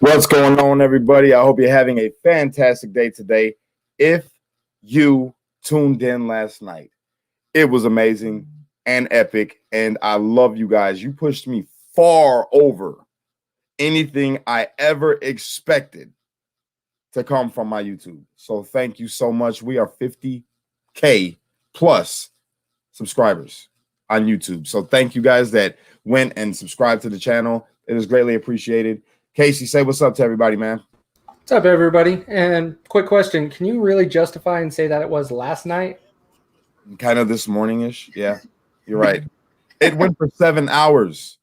What's going on, everybody? I hope you're having a fantastic day today. If you tuned in last night, it was amazing and epic, and I love you guys. You pushed me far over anything I ever expected to come from my YouTube. So thank you so much. We are 50K plus subscribers on YouTube. So thank you guys that went and subscribed to the channel. It is greatly appreciated. Casey, say what's up to everybody, man. What's up, everybody? And quick question, can you really justify and say that it was last night? Kind of this morning-ish. Yeah, you're right. It went for 7 hours.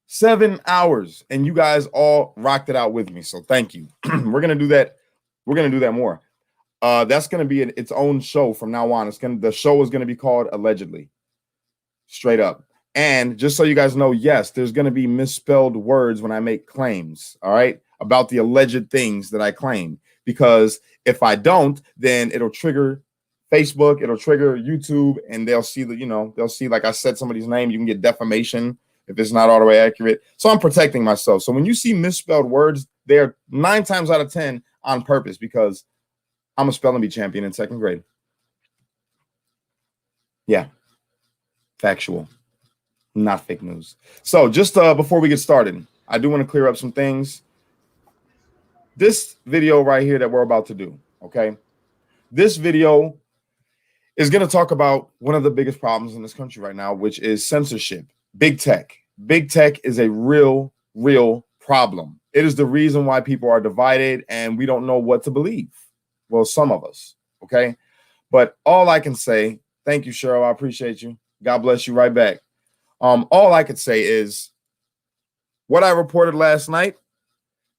7 hours. And you guys all rocked it out with me. So thank you. We're going to do that. We're going to do that more. That's going to be its own show from now on. The show is going to be called Allegedly. Straight up. And just so you guys know, yes, there's going to be misspelled words when I make claims, all right, about the alleged things that I claim. Because if I don't, then it'll trigger Facebook, it'll trigger YouTube, and they'll see that, they'll see like I said somebody's name. You can get defamation if it's not all the way accurate. So I'm protecting myself. So when you see misspelled words, they're 9 times out of 10 on purpose because I'm a spelling bee champion in 2nd grade. Yeah, factual. Not fake news. So just before we get started, I do want to clear up some things. This video right here that we're about to do, okay? This video is going to talk about one of the biggest problems in this country right now, which is censorship. Big tech. Big tech is a real problem. It is the reason why people are divided and we don't know what to believe. Well, some of us, okay? But all I can say, thank you, Cheryl. I appreciate you. God bless you right back. All I could say is what I reported last night,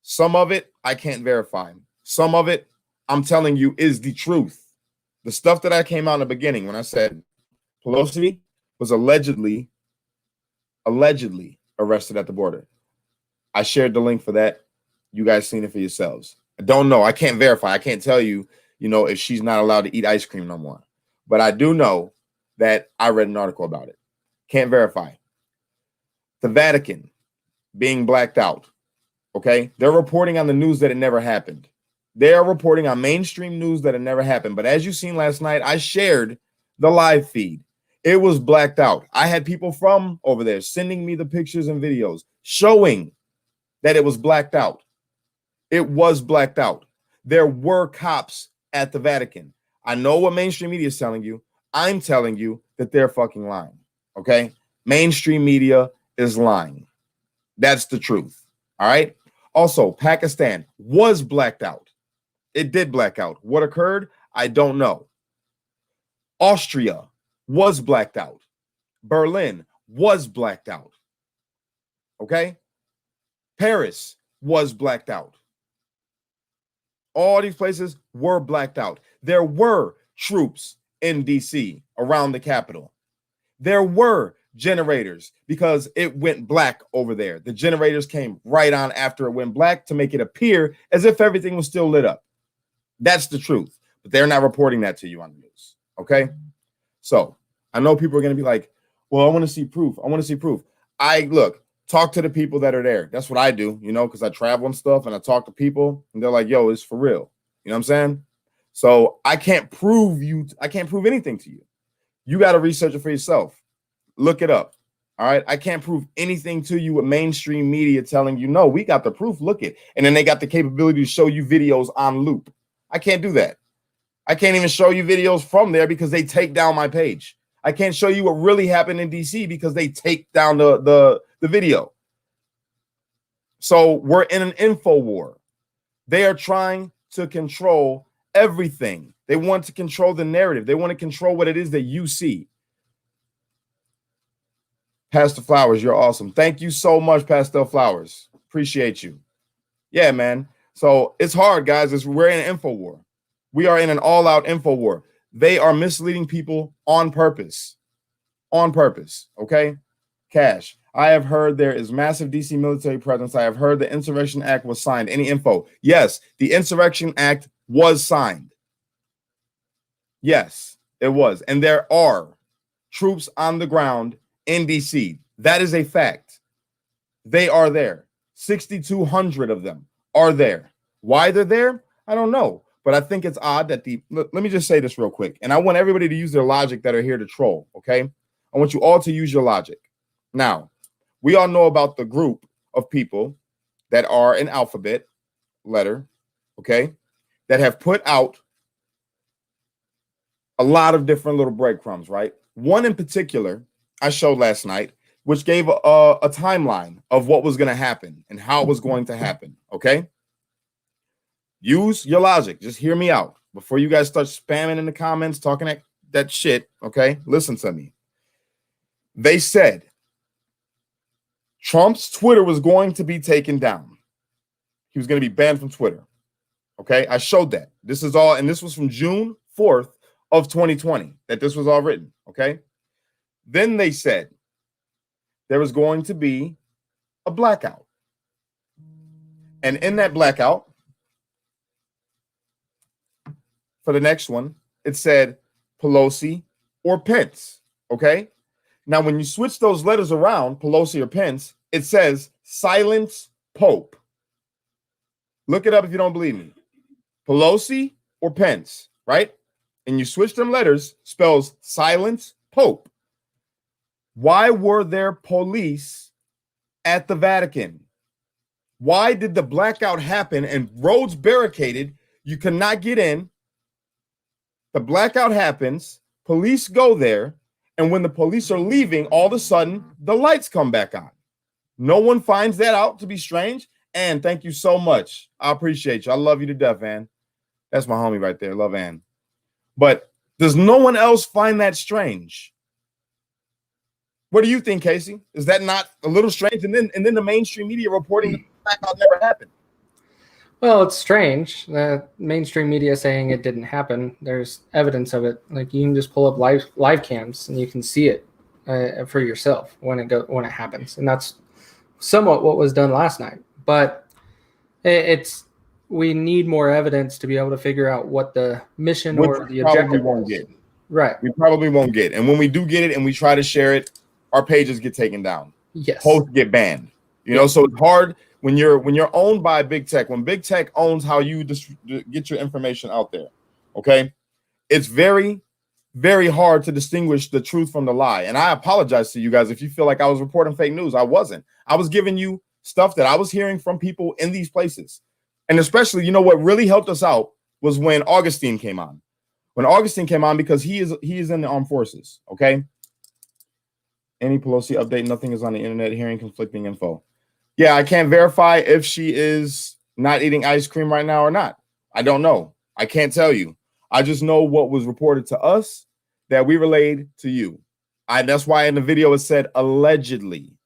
some of it I can't verify. Some of it I'm telling you is the truth. The stuff that I came out in the beginning when I said Pelosi was allegedly arrested at the border. I shared the link for that. You guys seen it for yourselves. I don't know. I can't verify. I can't tell you, if she's not allowed to eat ice cream no more. But I do know that I read an article about it. Can't verify. The Vatican being blacked out. Okay. They're reporting on the news that it never happened. They are reporting on mainstream news that it never happened. But as you seen last night, I shared the live feed. It was blacked out. I had people from over there sending me the pictures and videos showing that it was blacked out. It was blacked out. There were cops at the Vatican. I know what mainstream media is telling you. I'm telling you that they're fucking lying. Okay. Mainstream media is lying. That's the truth. All right. Also, Pakistan was blacked out. It did black out. What occurred? I don't know. Austria was blacked out. Berlin was blacked out. Okay. Paris was blacked out. All these places were blacked out. There were troops in DC around the Capitol. There were generators because it went black over there. The generators came right on after it went black to make it appear as if everything was still lit up. That's the truth. But they're not reporting that to you on the news. Okay. So I know people are going to be like, well, I want to see proof. I want to see proof. Talk to the people that are there. That's what I do, because I travel and stuff and I talk to people and they're like, yo, it's for real. You know what I'm saying? So I can't prove anything to you. You got to research it for yourself. Look it up. All right. I can't prove anything to you with mainstream media telling you, no, we got the proof. Look it. And then they got the capability to show you videos on loop. I can't do that. I can't even show you videos from there because they take down my page. I can't show you what really happened in DC because they take down the video. So we're in an info war. They are trying to control everything. They want to control the narrative. They want to control what it is that you see. Pastor Flowers, you're awesome. Thank you so much, Pastel Flowers. Appreciate you. Yeah, man. So it's hard, guys. We're in an info war. We are in an all-out info war. They are misleading people on purpose. On purpose. Okay? Cash. I have heard there is massive DC military presence. I have heard the Insurrection Act was signed. Any info? Yes, the Insurrection Act was signed. Yes, it was. And there are troops on the ground in DC. That is a fact. They are there. 6,200 of them are there. Why they're there, I don't know. But I think it's odd that let me just say this real quick. And I want everybody to use their logic that are here to troll, okay? I want you all to use your logic. Now, we all know about the group of people that are an alphabet letter, okay, that have put out a lot of different little breadcrumbs, right? One in particular I showed last night, which gave a timeline of what was going to happen and how it was going to happen, okay? Use your logic. Just hear me out before you guys start spamming in the comments, talking that shit, okay? Listen to me. They said Trump's Twitter was going to be taken down. He was going to be banned from Twitter, okay? I showed that. This is all, and this was from June 4th of 2020 that this was all written, okay? Then they said there was going to be a blackout. And in that blackout, for the next one, it said Pelosi or Pence, okay? Now, when you switch those letters around, Pelosi or Pence, it says silence Pope. Look it up if you don't believe me. Pelosi or Pence, right? And you switch them letters, spells silence Pope. Why were there police at the Vatican? Why did the blackout happen and roads barricaded? You cannot get in. The blackout happens, police go there, and when the police are leaving, all of a sudden, the lights come back on. No one finds that out to be strange. Ann, thank you so much. I appreciate you. I love you to death, Ann. That's my homie right there. Love Ann. But does no one else find that strange? What do you think, Casey? Is that not a little strange? And then the mainstream media reporting the blackout never happened. Well, it's strange. The mainstream media saying it didn't happen. There's evidence of it. Like you can just pull up live cams and you can see it for yourself when it happens. And that's somewhat what was done last night. But we need more evidence to be able to figure out what the mission or the objective won't get. Right. We probably won't get. And when we do get it and we try to share it, our pages get taken down. Yes. Posts get banned. You know, so it's hard when you're owned by big tech, when big tech owns how you get your information out there, okay? It's very, very hard to distinguish the truth from the lie. And I apologize to you guys if you feel like I was reporting fake news. I wasn't. I was giving you stuff that I was hearing from people in these places. And especially, you know, what really helped us out was when Augustine came on. When Augustine came on, because he is in the armed forces, okay? Any Pelosi update, nothing is on the internet, hearing conflicting info. Yeah, I can't verify if she is not eating ice cream right now or not. I don't know. I can't tell you. I just know what was reported to us that we relayed to you. That's why in the video it said allegedly.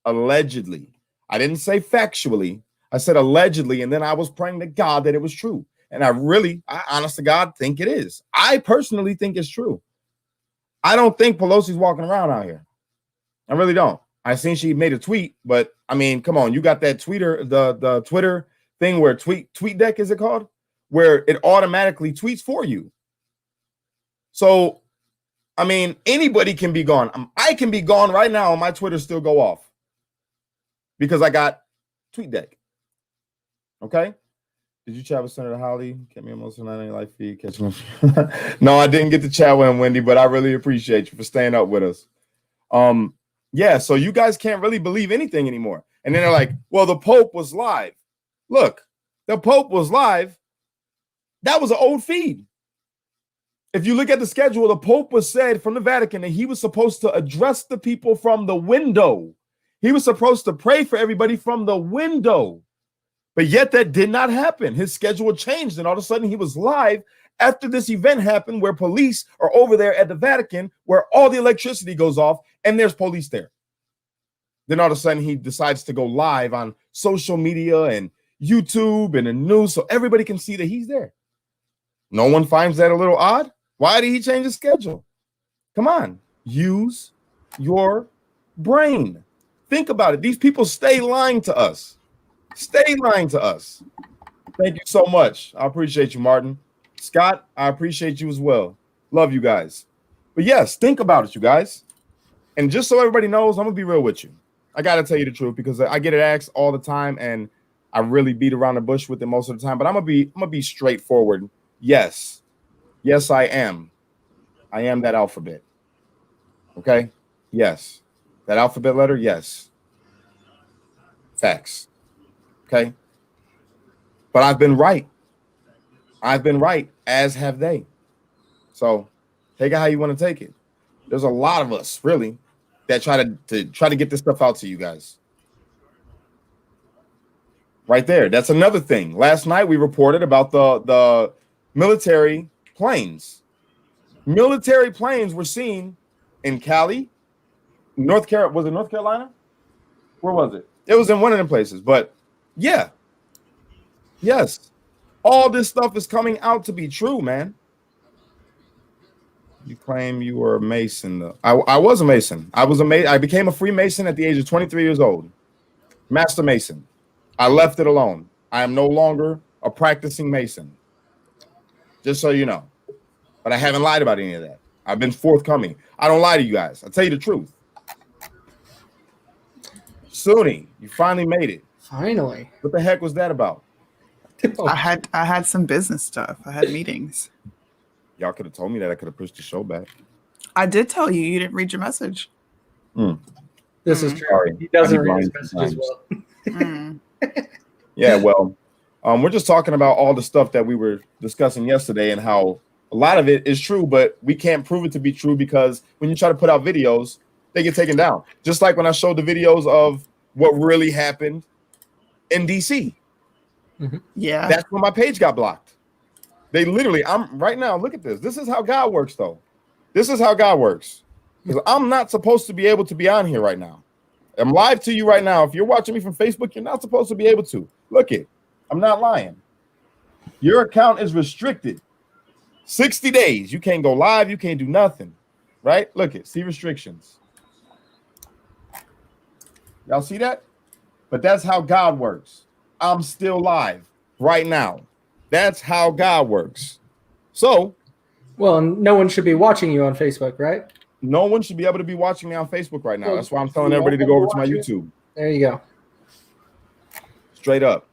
Allegedly. I didn't say factually. I said allegedly, and then I was praying to God that it was true. And I honest to God, think it is. I personally think it's true. I don't think Pelosi's walking around out here. I really don't. I seen she made a tweet, but I mean, come on, you got that the Twitter thing where TweetDeck is it called, where it automatically tweets for you. So, I mean, anybody can be gone. I can be gone right now, and my Twitter still go off because I got TweetDeck. Okay. Did you chat with Senator Howley? Kept me almost on any live feed. Catch me. No, I didn't get to chat with him, Wendy, but I really appreciate you for staying up with us. Yeah, so you guys can't really believe anything anymore. And then they're like, well, the Pope was live. Look, the Pope was live. That was an old feed. If you look at the schedule, the Pope was said from the Vatican that he was supposed to address the people from the window. He was supposed to pray for everybody from the window. But yet that did not happen. His schedule changed, and all of a sudden he was live after this event happened where police are over there at the Vatican where all the electricity goes off and there's police there. Then all of a sudden he decides to go live on social media and YouTube and the news so everybody can see that he's there. No one finds that a little odd? Why did he change his schedule? Come on, use your brain. Think about it. These people stay lying to us. Stay lying to us. Thank you so much. I appreciate you, Martin. Scott, I appreciate you as well. Love you guys. But yes, think about it, you guys. And just so everybody knows, I'm going to be real with you. I got to tell you the truth because I get it asked all the time, and I really beat around the bush with it most of the time. But I'm gonna be straightforward. Yes, I am. I am that alphabet. Okay. Yes, that alphabet letter. Yes, facts. Okay. But I've been right. I've been right, as have they. So take it how you want to take it. There's a lot of us really that try to get this stuff out to you guys. Right there. That's another thing. Last night we reported about the military planes. Military planes were seen in Cali, North Carolina. Was it North Carolina? Where was it? It was in one of them places. But yeah, yes, all this stuff is coming out to be true, man. You claim you were a Mason, though. I was a Mason. I became a Freemason at the age of 23 years old. Master Mason. I left it alone. I am no longer a practicing Mason. Just so you know. But I haven't lied about any of that. I've been forthcoming. I don't lie to you guys. I tell you the truth. Sunni, you finally made it. Finally. What the heck was that about? I had some business stuff. I had meetings. Y'all could have told me that. I could have pushed the show back. I did tell you. You didn't read your message. This is true. Sorry. He doesn't read his message as well. Yeah, well, we're just talking about all the stuff that we were discussing yesterday and how a lot of it is true, but we can't prove it to be true because when you try to put out videos, they get taken down. Just like when I showed the videos of what really happened in DC. Yeah. That's when my page got blocked. They literally, I'm right now, look at this. This is how God works, though. This is how God works. Because I'm not supposed to be able to be on here right now. I'm live to you right now. If you're watching me from Facebook, you're not supposed to be able to. Look it. I'm not lying. Your account is restricted. 60 days. You can't go live. You can't do nothing. Right? Look it. See restrictions. Y'all see that? But that's how God works. I'm still live right now. That's how God works. So, well, no one should be watching you on Facebook, right? No one should be able to be watching me on Facebook right now. That's why I'm telling everybody to go over to my YouTube. There you go. Straight up.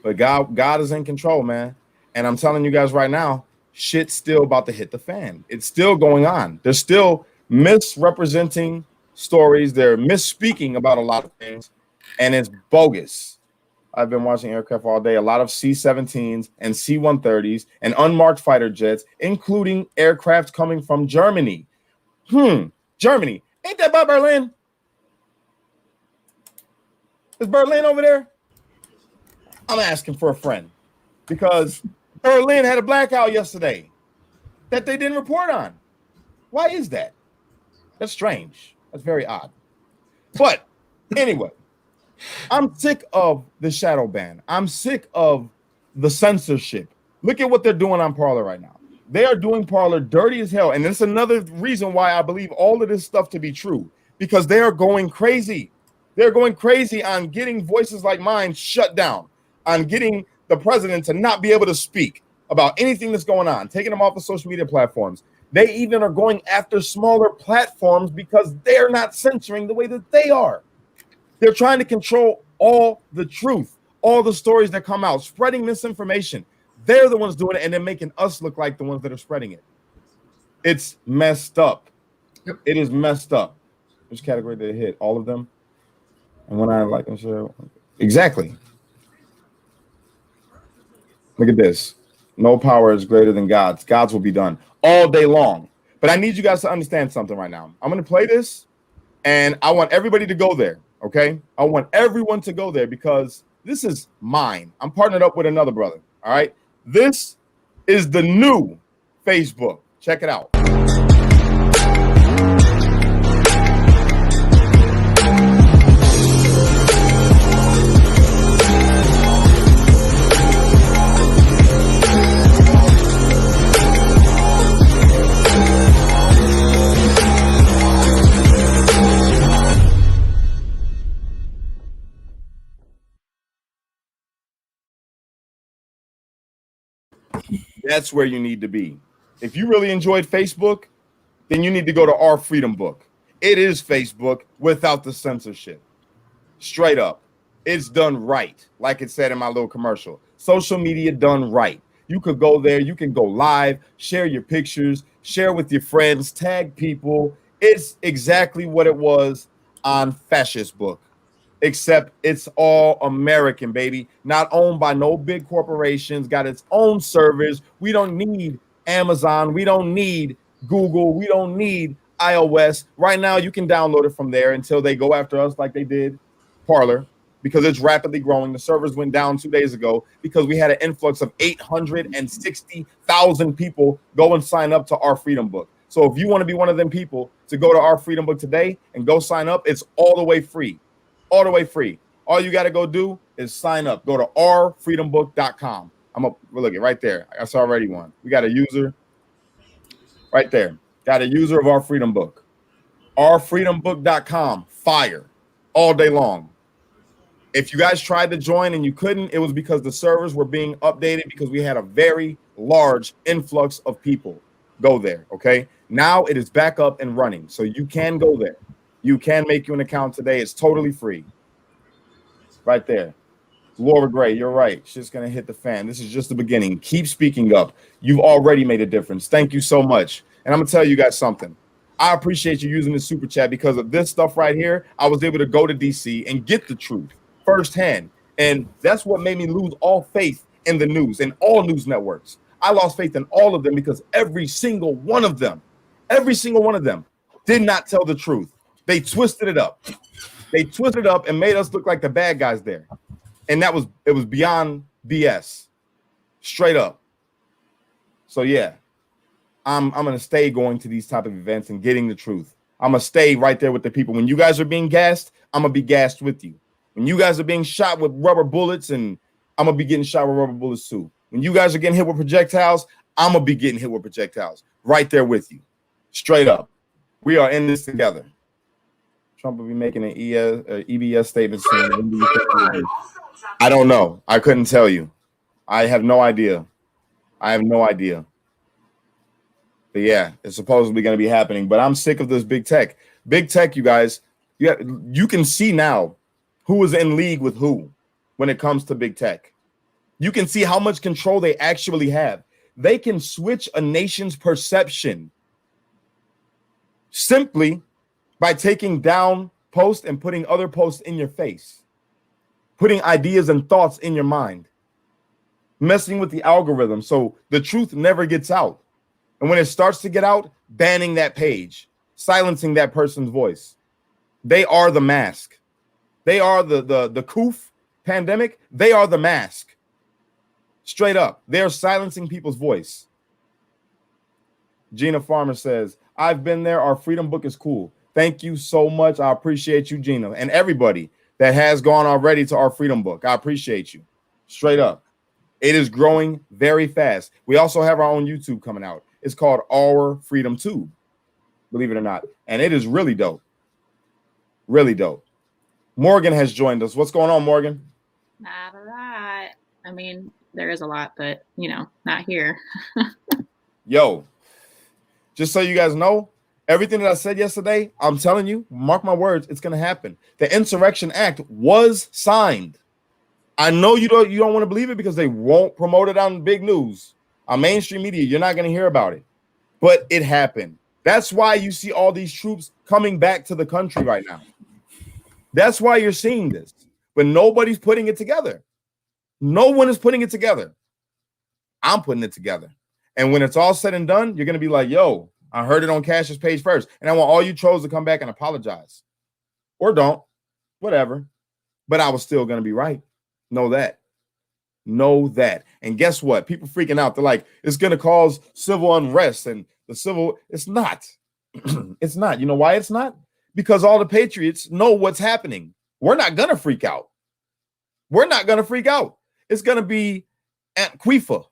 But God is in control, man. And I'm telling you guys right now, shit's still about to hit the fan. It's still going on. They're still misrepresenting stories. They're misspeaking about a lot of things. And it's bogus. I've been watching aircraft all day. A lot of C-17s and C-130s and unmarked fighter jets, including aircraft coming from Germany. Germany. Ain't that by Berlin? Is Berlin over there? I'm asking for a friend because Berlin had a blackout yesterday that they didn't report on. Why is that? That's strange. That's very odd. But anyway, I'm sick of the shadow ban. I'm sick of the censorship. Look at what they're doing on Parler right now. They are doing Parler dirty as hell. And that's another reason why I believe all of this stuff to be true, because they are going crazy. They're going crazy on getting voices like mine shut down, on getting the president to not be able to speak about anything that's going on, taking them off the social media platforms. They even are going after smaller platforms because they're not censoring the way that they are. They're trying to control all the truth, all the stories that come out, spreading misinformation. They're the ones doing it, and they're making us look like the ones that are spreading it. It's messed up. Yep. It is messed up. Which category did it hit? All of them? And when I like and share. Exactly. Look at this. No power is greater than God's. God's will be done all day long. But I need you guys to understand something right now. I'm going to play this, and I want everybody to go there, okay? I want everyone to go there because this is mine. I'm partnered up with another brother, all right? This is the new Facebook. Check it out. That's where you need to be. If you really enjoyed Facebook, then you need to go to Our Freedom Book. It is Facebook without the censorship. Straight up. It's done right. Like it said in my little commercial. Social media done right. You could go there. You can go live, share your pictures, share with your friends, tag people. It's exactly what it was on Fascist Book, except it's all American, baby. Not owned by no big corporations, got its own servers. We don't need Amazon. We don't need Google. We don't need iOS. Right now, you can download it from there until they go after us like they did Parler, because it's rapidly growing. The servers went down 2 days ago because we had an influx of 860,000 people go and sign up to our Freedom Book. So if you want to be one of them people to go to our Freedom Book today and go sign up, it's all the way free. All the way free. All you got to go do is sign up. Go to ourfreedombook.com. I'm up. Look at right there. That's already one. We got a user right there. Got a user of our Freedom Book. Ourfreedombook.com. Fire all day long. If you guys tried to join and you couldn't, it was because the servers were being updated because we had a very large influx of people go there. Okay. Now it is back up and running. So you can go there. You can make you an account today. It's totally free. Right there. Laura Gray, you're right. Shit's going to hit the fan. This is just the beginning. Keep speaking up. You've already made a difference. Thank you so much. And I'm going to tell you guys something. I appreciate you using the super chat because of this stuff right here. I was able to go to DC and get the truth firsthand. And that's what made me lose all faith in the news and all news networks. I lost faith in all of them because every single one of them did not tell the truth. They twisted it up. They twisted it up and made us look like the bad guys there. And it was beyond BS. Straight up. So yeah, I'm gonna stay going to these type of events and getting the truth. I'm gonna stay right there with the people. When you guys are being gassed, I'm gonna be gassed with you. When you guys are being shot with rubber bullets, and I'm gonna be getting shot with rubber bullets too. When you guys are getting hit with projectiles, I'm gonna be getting hit with projectiles right there with you. Straight up. We are in this together. Trump will be making an EBS statement soon. I don't know. I couldn't tell you. I have no idea. But yeah, it's supposedly going to be happening. But I'm sick of this big tech. Big tech, you guys. You can see now who is in league with who when it comes to big tech. You can see how much control they actually have. They can switch a nation's perception simply by taking down posts and putting other posts in your face, putting ideas and thoughts in your mind, messing with the algorithm so the truth never gets out. And when it starts to get out, banning that page, silencing that person's voice. They are the mask. They are the COOF pandemic. They are the mask. Straight up. They're silencing people's voice. Gina Farmer says, I've been there. Our Freedom Book is cool. Thank you so much. I appreciate you, Gina, and everybody that has gone already to our Freedom Book. I appreciate you. Straight up. It is growing very fast. We also have our own YouTube coming out. It's called Our Freedom Tube, believe it or not. And it is really dope. Really dope. Morgan has joined us. What's going on, Morgan? Not a lot. I mean, there is a lot, but, not here. Yo, just so you guys know, everything that I said yesterday, I'm telling you, mark my words, it's going to happen. The Insurrection Act was signed. I know you don't want to believe it because they won't promote it on big news. On mainstream media, you're not going to hear about it. But it happened. That's why you see all these troops coming back to the country right now. That's why you're seeing this. But nobody's putting it together. No one is putting it together. I'm putting it together. And when it's all said and done, you're going to be like, yo, I heard it on Cash's page first. And I want all you trolls to come back and apologize. Or don't. Whatever. But I was still going to be right. Know that. Know that. And guess what? People freaking out. They're like, it's going to cause civil unrest. And it's not. It's not. You know why it's not? Because all the patriots know what's happening. We're not going to freak out. We're not going to freak out. It's going to be Antifa.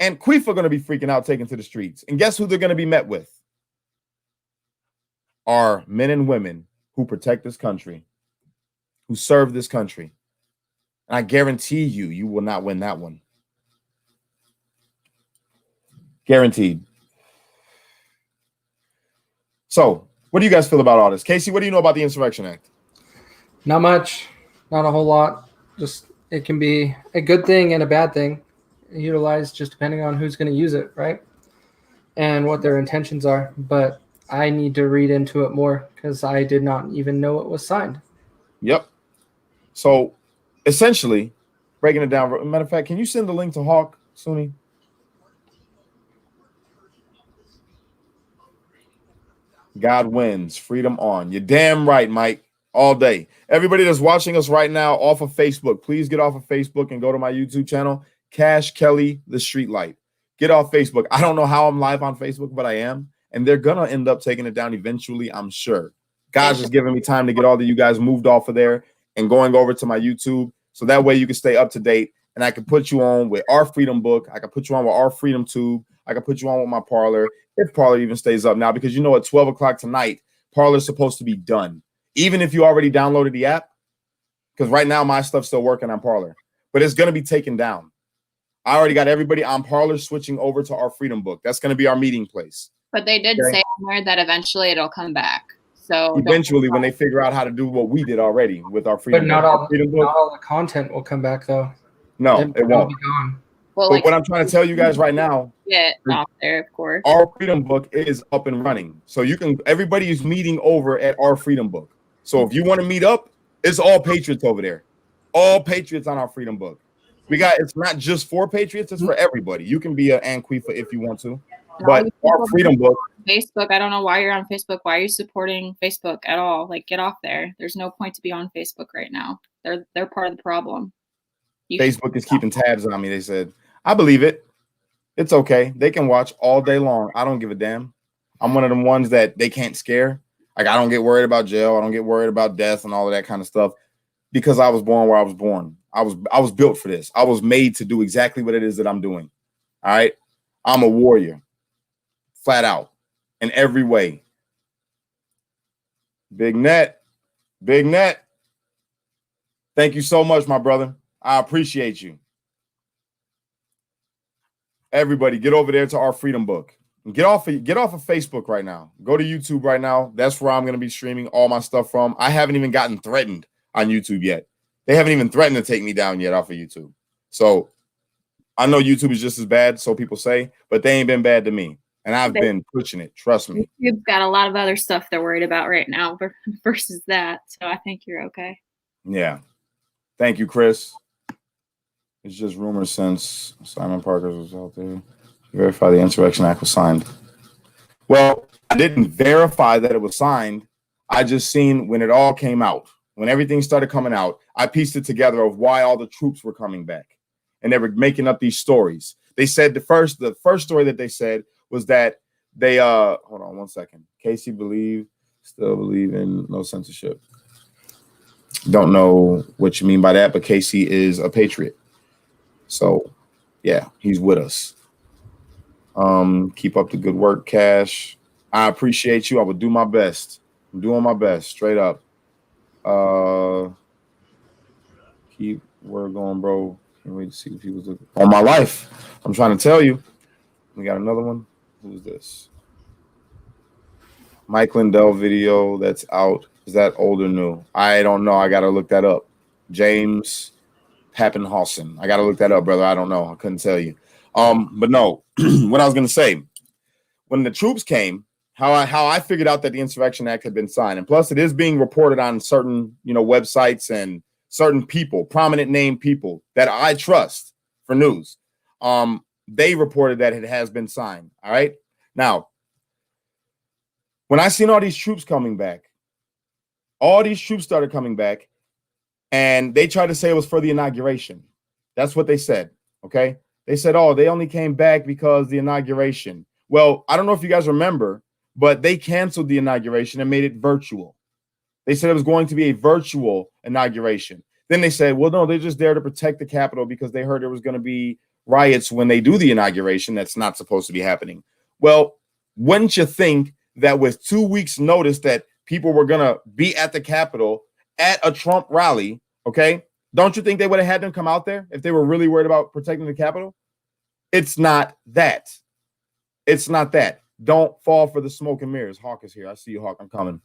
Antifa going to be freaking out, taken to the streets. And guess who they're going to be met with? Are men and women who protect this country, who serve this country. And I guarantee you will not win that one. Guaranteed. So, what do you guys feel about all this? Casey, what do you know about the Insurrection Act? Not much, not a whole lot. Just it can be a good thing and a bad thing, utilized just depending on who's going to use it, right? And what their intentions are. But I need to read into it more because I did not even know it was signed. Yep. So essentially, breaking it down. Matter of fact, can you send the link to Hawk, Suni? God wins. Freedom on. You're damn right, Mike. All day. Everybody that's watching us right now off of Facebook, please get off of Facebook and go to my YouTube channel, Cash Kelly, the Streetlight. Get off Facebook. I don't know how I'm live on Facebook, but I am. And they're going to end up taking it down eventually, I'm sure. God's just giving me time to get all of you guys moved off of there and going over to my YouTube. So that way you can stay up to date. And I can put you on with our Freedom Book. I can put you on with our Freedom Tube. I can put you on with my Parler. If Parler even stays up now, because you know at 12 o'clock tonight, Parler's supposed to be done. Even if you already downloaded the app, because right now my stuff's still working on Parler, but it's going to be taken down. I already got everybody on Parler switching over to our Freedom Book. That's going to be our meeting place. But they did say somewhere that eventually it'll come back. So eventually, when they figure out how to do what we did already with our Freedom But not Book. not all the content will come back though. No, it won't. Be gone. Well, but what I'm trying to tell you guys right now, get off there, of course. Our Freedom Book is up and running. So you can, everybody is meeting over at our Freedom Book. So if you want to meet up, it's all Patriots over there. All Patriots on our Freedom Book. It's not just for Patriots, it's for everybody. You can be an Anquifa if you want to. But our Freedom Book. Facebook, I don't know why you're on Facebook. Why are you supporting Facebook at all? Like, get off there. There's no point to be on Facebook right now. They're part of the problem. Facebook is keeping tabs on me, they said. I believe it. It's okay. They can watch all day long. I don't give a damn. I'm one of them ones that they can't scare. Like, I don't get worried about jail. I don't get worried about death and all of that kind of stuff because I was born where I was born. I was built for this. I was made to do exactly what it is that I'm doing. All right. I'm a warrior. Flat out. In every way. Big Net. Big Net. Thank you so much, my brother. I appreciate you. Everybody, get over there to our Freedom Book. Get off of Facebook right now. Go to YouTube right now. That's where I'm going to be streaming all my stuff from. I haven't even gotten threatened on YouTube yet. They haven't even threatened to take me down yet off of YouTube. So I know YouTube is just as bad, so people say, but they ain't been bad to me. And I've been pushing it. Trust me. YouTube's got a lot of other stuff they're worried about right now versus that. So I think you're okay. Yeah. Thank you, Chris. It's just rumors since Simon Parker was out there. Verify the Insurrection Act was signed. Well, I didn't verify that it was signed. I just seen when it all came out. When everything started coming out, I pieced it together of why all the troops were coming back. And they were making up these stories. They said the first story that they said was that they hold on one second. Casey still believe in no censorship. Don't know what you mean by that, but Casey is a patriot. So yeah, he's with us. Keep up the good work, Cash. I appreciate you. I will do my best. I'm doing my best, straight up. Keep word going, bro. Can't wait to see if he was looking on my life. I'm trying to tell you. We got another one. Who's this? Mike Lindell video that's out. Is that old or new? I don't know. I gotta look that up. James Pappenhausen. I gotta look that up, brother. I don't know. I couldn't tell you. But no, what I was gonna say, when the troops came, how I figured out that the Insurrection Act had been signed, and plus it is being reported on certain websites and certain people, prominent name people that I trust for news. They reported that it has been signed. All right. Now, when I seen all these troops coming back, all these troops started coming back, and they tried to say it was for the inauguration. That's what they said. Okay. They said, oh, they only came back because the inauguration. Well, I don't know if you guys remember, but they canceled the inauguration and made it virtual. They said it was going to be a virtual inauguration. Then they said, well, no, they're just there to protect the Capitol because they heard there was going to be riots when they do the inauguration. That's not supposed to be happening. Well, wouldn't you think that with 2 weeks notice that people were going to be at the Capitol at a Trump rally, okay? Don't you think they would have had them come out there if they were really worried about protecting the Capitol? It's not that. It's not that. Don't fall for the smoke and mirrors. Hawk is here. I see you, Hawk. I'm coming.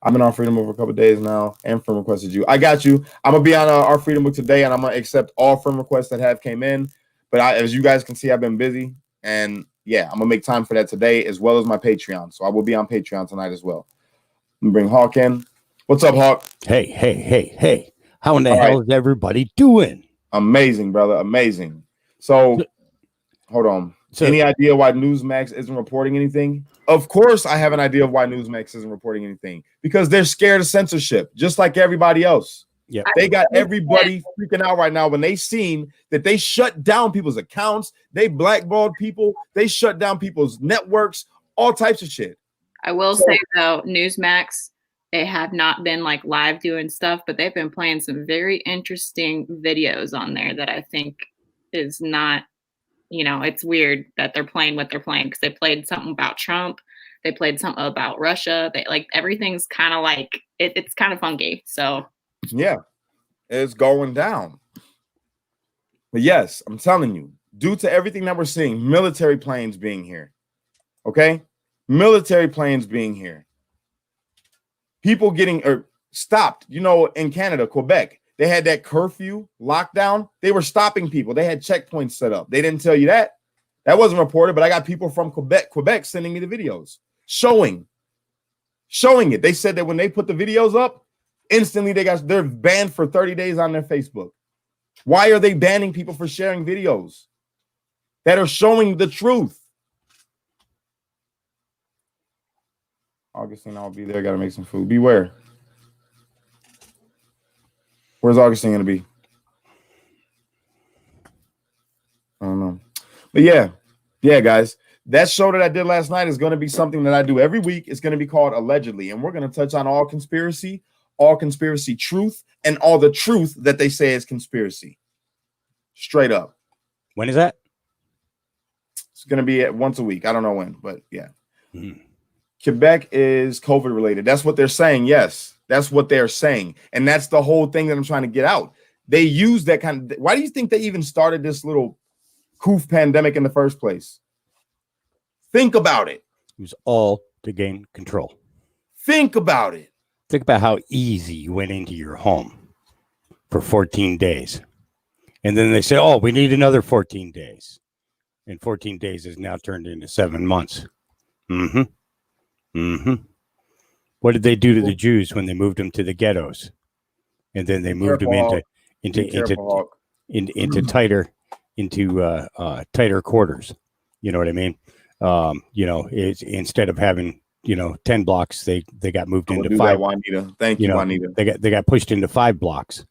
I've been on Freedom Book for a couple of days now, and friend requested you. I got you. I'm gonna be on our Freedom Book today, and I'm gonna accept all friend requests that have came in. But as you guys can see, I've been busy, and yeah, I'm gonna make time for that today, as well as my Patreon. So I will be on Patreon tonight as well. I'm gonna bring Hawk in. What's up, Hawk? Hey. How in the hell is everybody doing? Amazing, brother. Amazing. So hold on. Any idea why Newsmax isn't reporting anything? Of course, I have an idea of why Newsmax isn't reporting anything, because they're scared of censorship, just like everybody else. Yeah, they got everybody freaking out right now when they seen that they shut down people's accounts, they blackballed people, they shut down people's networks, all types of shit. I will say though, Newsmax, they have not been like live doing stuff, but they've been playing some very interesting videos on there that I think is not. It's weird that they're playing what they're playing, because they played something about Trump. They played something about Russia. They like everything's kind of like it's kind of funky. So yeah, it's going down. But yes, I'm telling you, due to everything that we're seeing, military planes being here, okay? Military planes being here. People getting stopped, in Canada, Quebec. They had that curfew lockdown. They were stopping people. They had checkpoints set up. They didn't tell you that. That wasn't reported, but I got people from Quebec sending me the videos showing it. They said that when they put the videos up, instantly they're banned for 30 days on their Facebook. Why are they banning people for sharing videos that are showing the truth? Augustine, I'll be there. Got to make some food. Beware. Where's Augustine going to be? I don't know. But yeah, guys, that show that I did last night is going to be something that I do every week. It's going to be called Allegedly, and we're going to touch on all conspiracy truth, and all the truth that they say is conspiracy. Straight up. When is that? It's going to be once a week. I don't know when, but yeah. Quebec is COVID related. That's what they're saying. Yes. That's what they're saying. And that's the whole thing that I'm trying to get out. They use that kind of. Why do you think they even started this little coof pandemic in the first place? Think about it. It was all to gain control. Think about it. Think about how easy you went into your home for 14 days. And then they say, oh, we need another 14 days. And 14 days is now turned into 7 months. What did they do to the Jews when they moved them to the ghettos, and then they moved them into tighter quarters? You know what I mean? It's instead of having 10 blocks, they got moved into 5. Juanita. Thank you, Juanita. They got pushed into 5 blocks.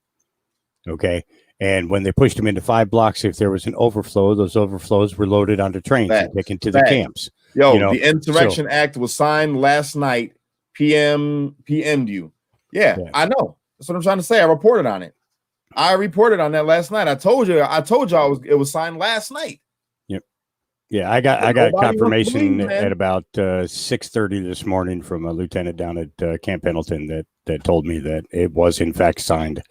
Okay, and when they pushed them into 5 blocks, if there was an overflow, those overflows were loaded onto trains and taken to the camps. The Insurrection Act was signed last night. PM'd you. Yeah, I know. That's what I'm trying to say. I reported on it. I reported on that last night. I told y'all it was signed last night. Yep. Yeah, I got confirmation at about 6:30 this morning from a lieutenant down at Camp Pendleton that told me that it was in fact signed.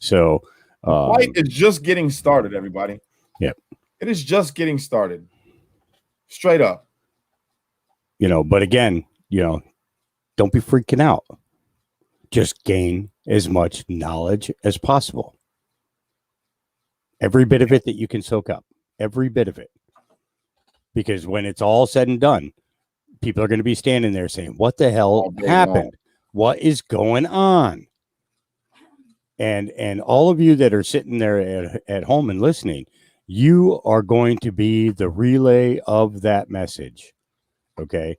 So the fight is just getting started, everybody. Yep. It is just getting started. Straight up. But again, don't be freaking out. Just gain as much knowledge as possible. Every bit of it that you can soak up. Every bit of it. Because when it's all said and done, people are going to be standing there saying, what the hell happened? What is going on? And all of you that are sitting there at home and listening, you are going to be the relay of that message. Okay?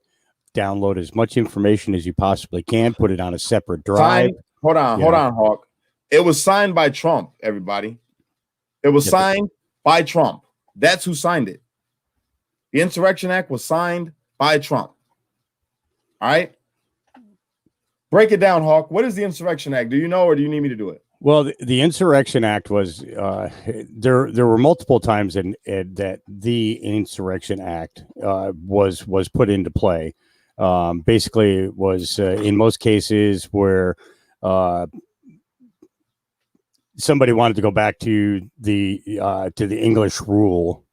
Download as much information as you possibly can. Put it on a separate drive. Hold on, Hawk. It was signed by Trump, everybody. It was signed by Trump. That's who signed it. The Insurrection Act was signed by Trump. All right? Break it down, Hawk. What is the Insurrection Act? Do you know, or do you need me to do it? Well, the Insurrection Act was there were multiple times that the Insurrection Act was put into play. Basically, it was in most cases where somebody wanted to go back to the English rule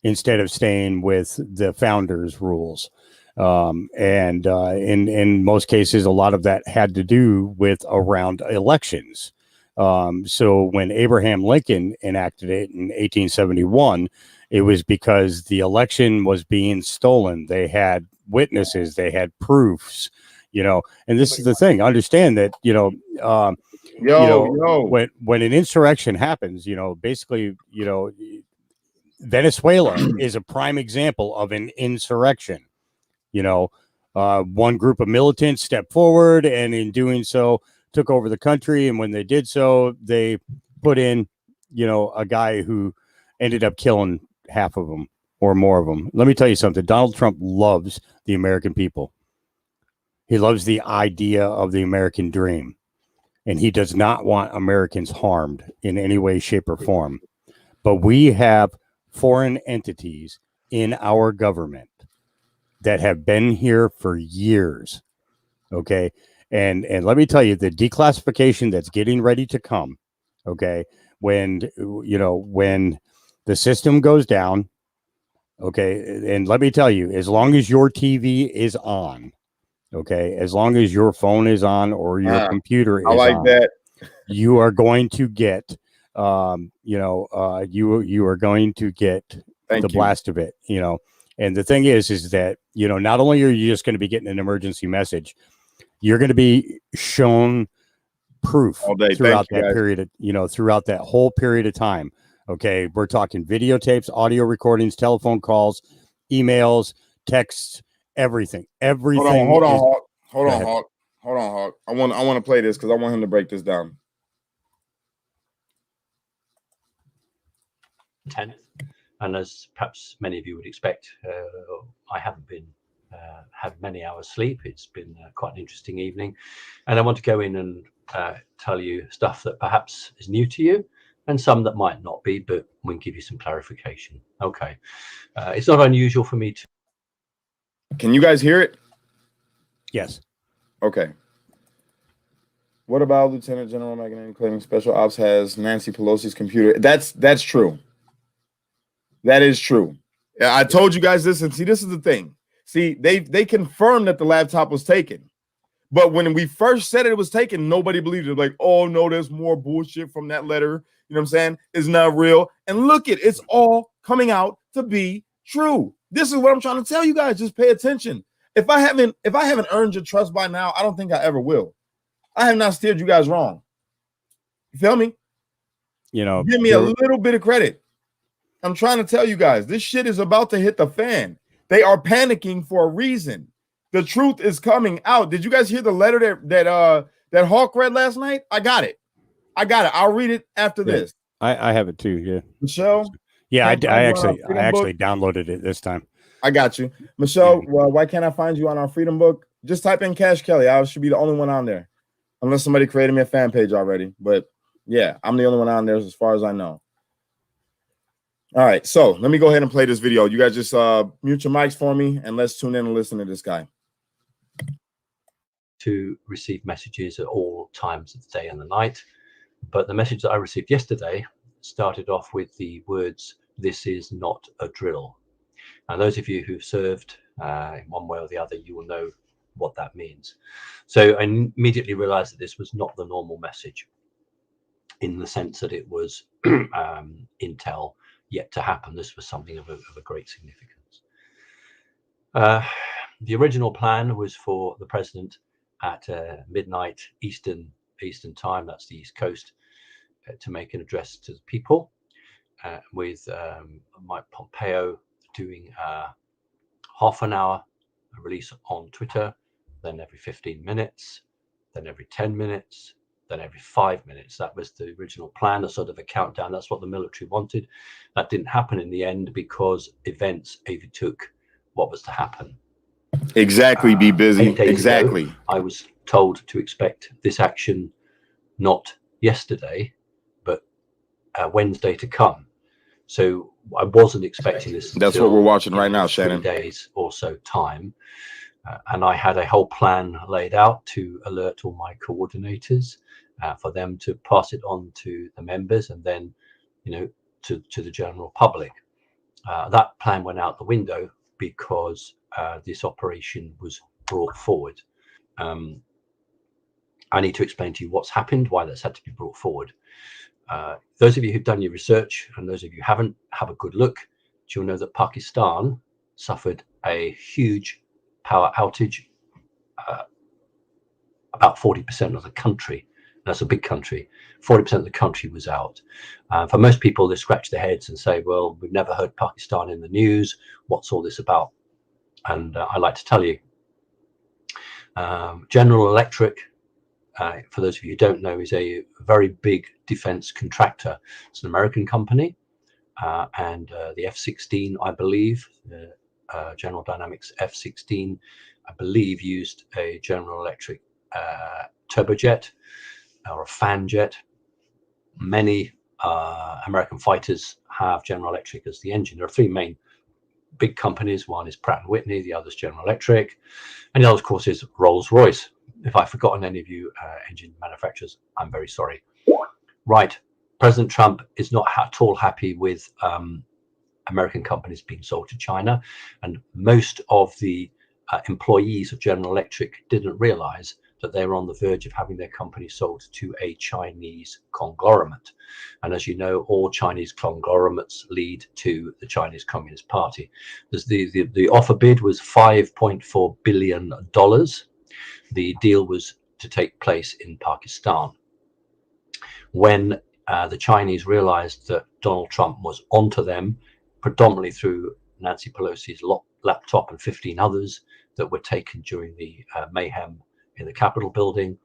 instead of staying with the founders' rules. And in most cases, a lot of that had to do with around elections. So when Abraham Lincoln enacted it in 1871, it was because the election was being stolen. They had witnesses, they had proofs, and this is the thing. Understand that, when an insurrection happens, basically, Venezuela is a prime example of an insurrection. One group of militants stepped forward, and in doing so, took over the country. And when they did so, they put in, a guy who ended up killing half of them or more of them. Let me tell you something. Donald Trump loves the American people. He loves the idea of the American dream, and he does not want Americans harmed in any way, shape, or form. But we have foreign entities in our government that have been here for years. Okay. And let me tell you, the declassification that's getting ready to come. Okay. When the system goes down. Okay. And let me tell you, as long as your TV is on, okay, as long as your phone is on or your computer is on, that. You are going to get, you are going to get the blast of it, And the thing is that, not only are you just going to be getting an emergency message, you're going to be shown proof throughout that period, throughout that whole period of time. Okay. We're talking videotapes, audio recordings, telephone calls, emails, texts, everything. Hold on, Hawk. I want to play this because I want him to break this down. 10th, and as perhaps many of you would expect, I haven't been had many hours sleep. It's been quite an interesting evening, and I want to go in and tell you stuff that perhaps is new to you and some that might not be, but we can give you some clarification. Okay. It's not unusual for me to... Can you guys hear it? Yes. Okay. What about Lieutenant General McEnany claiming Special Ops has Nancy Pelosi's computer? That's true. That is true. I told you guys this, and see, this is the thing. See, they confirmed that the laptop was taken. But when we first said it was taken, nobody believed it. Like, oh, no, there's more bullshit from that letter. You know what I'm saying? It's not real. And look, it's all coming out to be true. This is what I'm trying to tell you guys. Just pay attention. If I haven't earned your trust by now, I don't think I ever will. I have not steered you guys wrong. You feel me? Give me a little bit of credit. I'm trying to tell you guys, this shit is about to hit the fan. They are panicking for a reason. The truth is coming out. Did you guys hear the letter that Hawk read last night? I got it. I'll read it after this. I have it too. Yeah. Michelle? Yeah, I actually downloaded it this time. I got you. Michelle, well, why can't I find you on our Freedom Book? Just type in Cash Kelly. I should be the only one on there. Unless somebody created me a fan page already. But yeah, I'm the only one on there as far as I know. All right, so let me go ahead and play this video. You guys just mute your mics for me, and let's tune in and listen to this guy. To receive messages at all times of the day and the night. But the message that I received yesterday started off with the words, "This is not a drill." And those of you who've served in one way or the other, you will know what that means. So I immediately realized that this was not the normal message, in the sense that it was intel yet to happen. This was something of a great significance. The original plan was for the president at midnight Eastern time, that's the East Coast, to make an address to the people, with Mike Pompeo doing half an hour release on Twitter, then every 15 minutes, then every 10 minutes, then every 5 minutes. That was the original plan, a sort of a countdown. That's what the military wanted. That didn't happen in the end because events overtook what was to happen. Exactly, be busy. 8 days exactly. ago, I was told to expect this action not yesterday, but Wednesday to come. So I wasn't expecting this. That's what we're watching right now, Shannon. 3 days or so time. And I had a whole plan laid out to alert all my coordinators for them to pass it on to the members and then, to the general public. That plan went out the window because this operation was brought forward. I need to explain to you what's happened, why that's had to be brought forward. Those of you who've done your research, and those of you who haven't, have a good look. You'll know that Pakistan suffered a huge power outage. About 40% of the country, that's a big country, 40% of the country was out. For most people, they scratch their heads and say, well, we've never heard Pakistan in the news. What's all this about? And I like to tell you, General Electric, for those of you who don't know, is a very big defense contractor. It's an American company, and the F-16, I believe, General Dynamics F-16, I believe, used a General Electric turbojet or a fan jet. Many American fighters have General Electric as the engine. There are three main big companies. One is Pratt & Whitney, the other is General Electric, and the other, of course, is Rolls-Royce. If I've forgotten any of you engine manufacturers, I'm very sorry. Right. President Trump is not at all happy with American companies being sold to China, and most of the employees of General Electric didn't realize that they were on the verge of having their company sold to a Chinese conglomerate. And as you know, all Chinese conglomerates lead to the Chinese Communist Party. The offer bid was $5.4 billion. The deal was to take place in Pakistan. When the Chinese realized that Donald Trump was onto them, predominantly through Nancy Pelosi's laptop and 15 others that were taken during the mayhem in the Capitol building,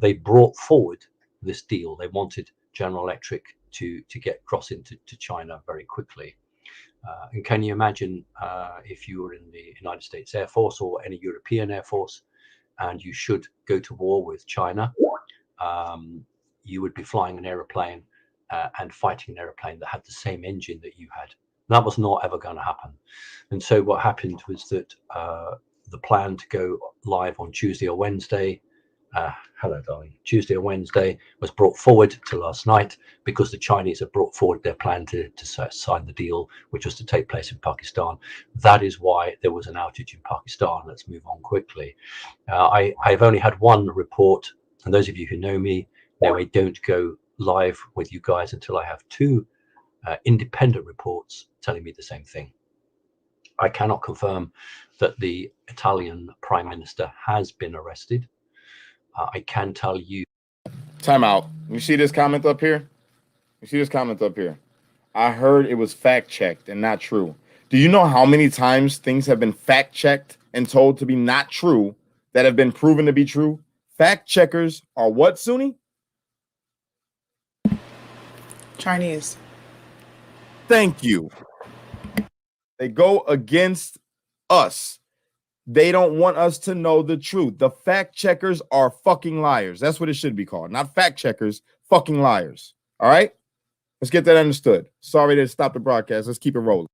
they brought forward this deal. They wanted General Electric to get across into China very quickly. And can you imagine if you were in the United States Air Force or any European Air Force, and you should go to war with China, you would be flying an aeroplane and fighting an aeroplane that had the same engine that you had. That was not ever going to happen. And so what happened was that the plan to go live on Tuesday or Wednesday, hello darling, Tuesday or Wednesday, was brought forward to last night because the Chinese have brought forward their plan to sign the deal, which was to take place in Pakistan. That is why there was an outage in Pakistan. Let's move on quickly. I've only had one report, and those of you who know me know I don't go live with you guys until I have two independent reports telling me the same thing. I cannot confirm that the Italian Prime Minister has been arrested. I can tell you. Time out. You see this comment up here? You see this comment up here? I heard it was fact checked and not true. Do you know how many times things have been fact checked and told to be not true that have been proven to be true? Fact checkers are what, Suni? Chinese. Thank you. They go against us. They don't want us to know the truth. The fact checkers are fucking liars. That's what it should be called. Not fact checkers, fucking liars. All right? Let's get that understood. Sorry to stop the broadcast. Let's keep it rolling.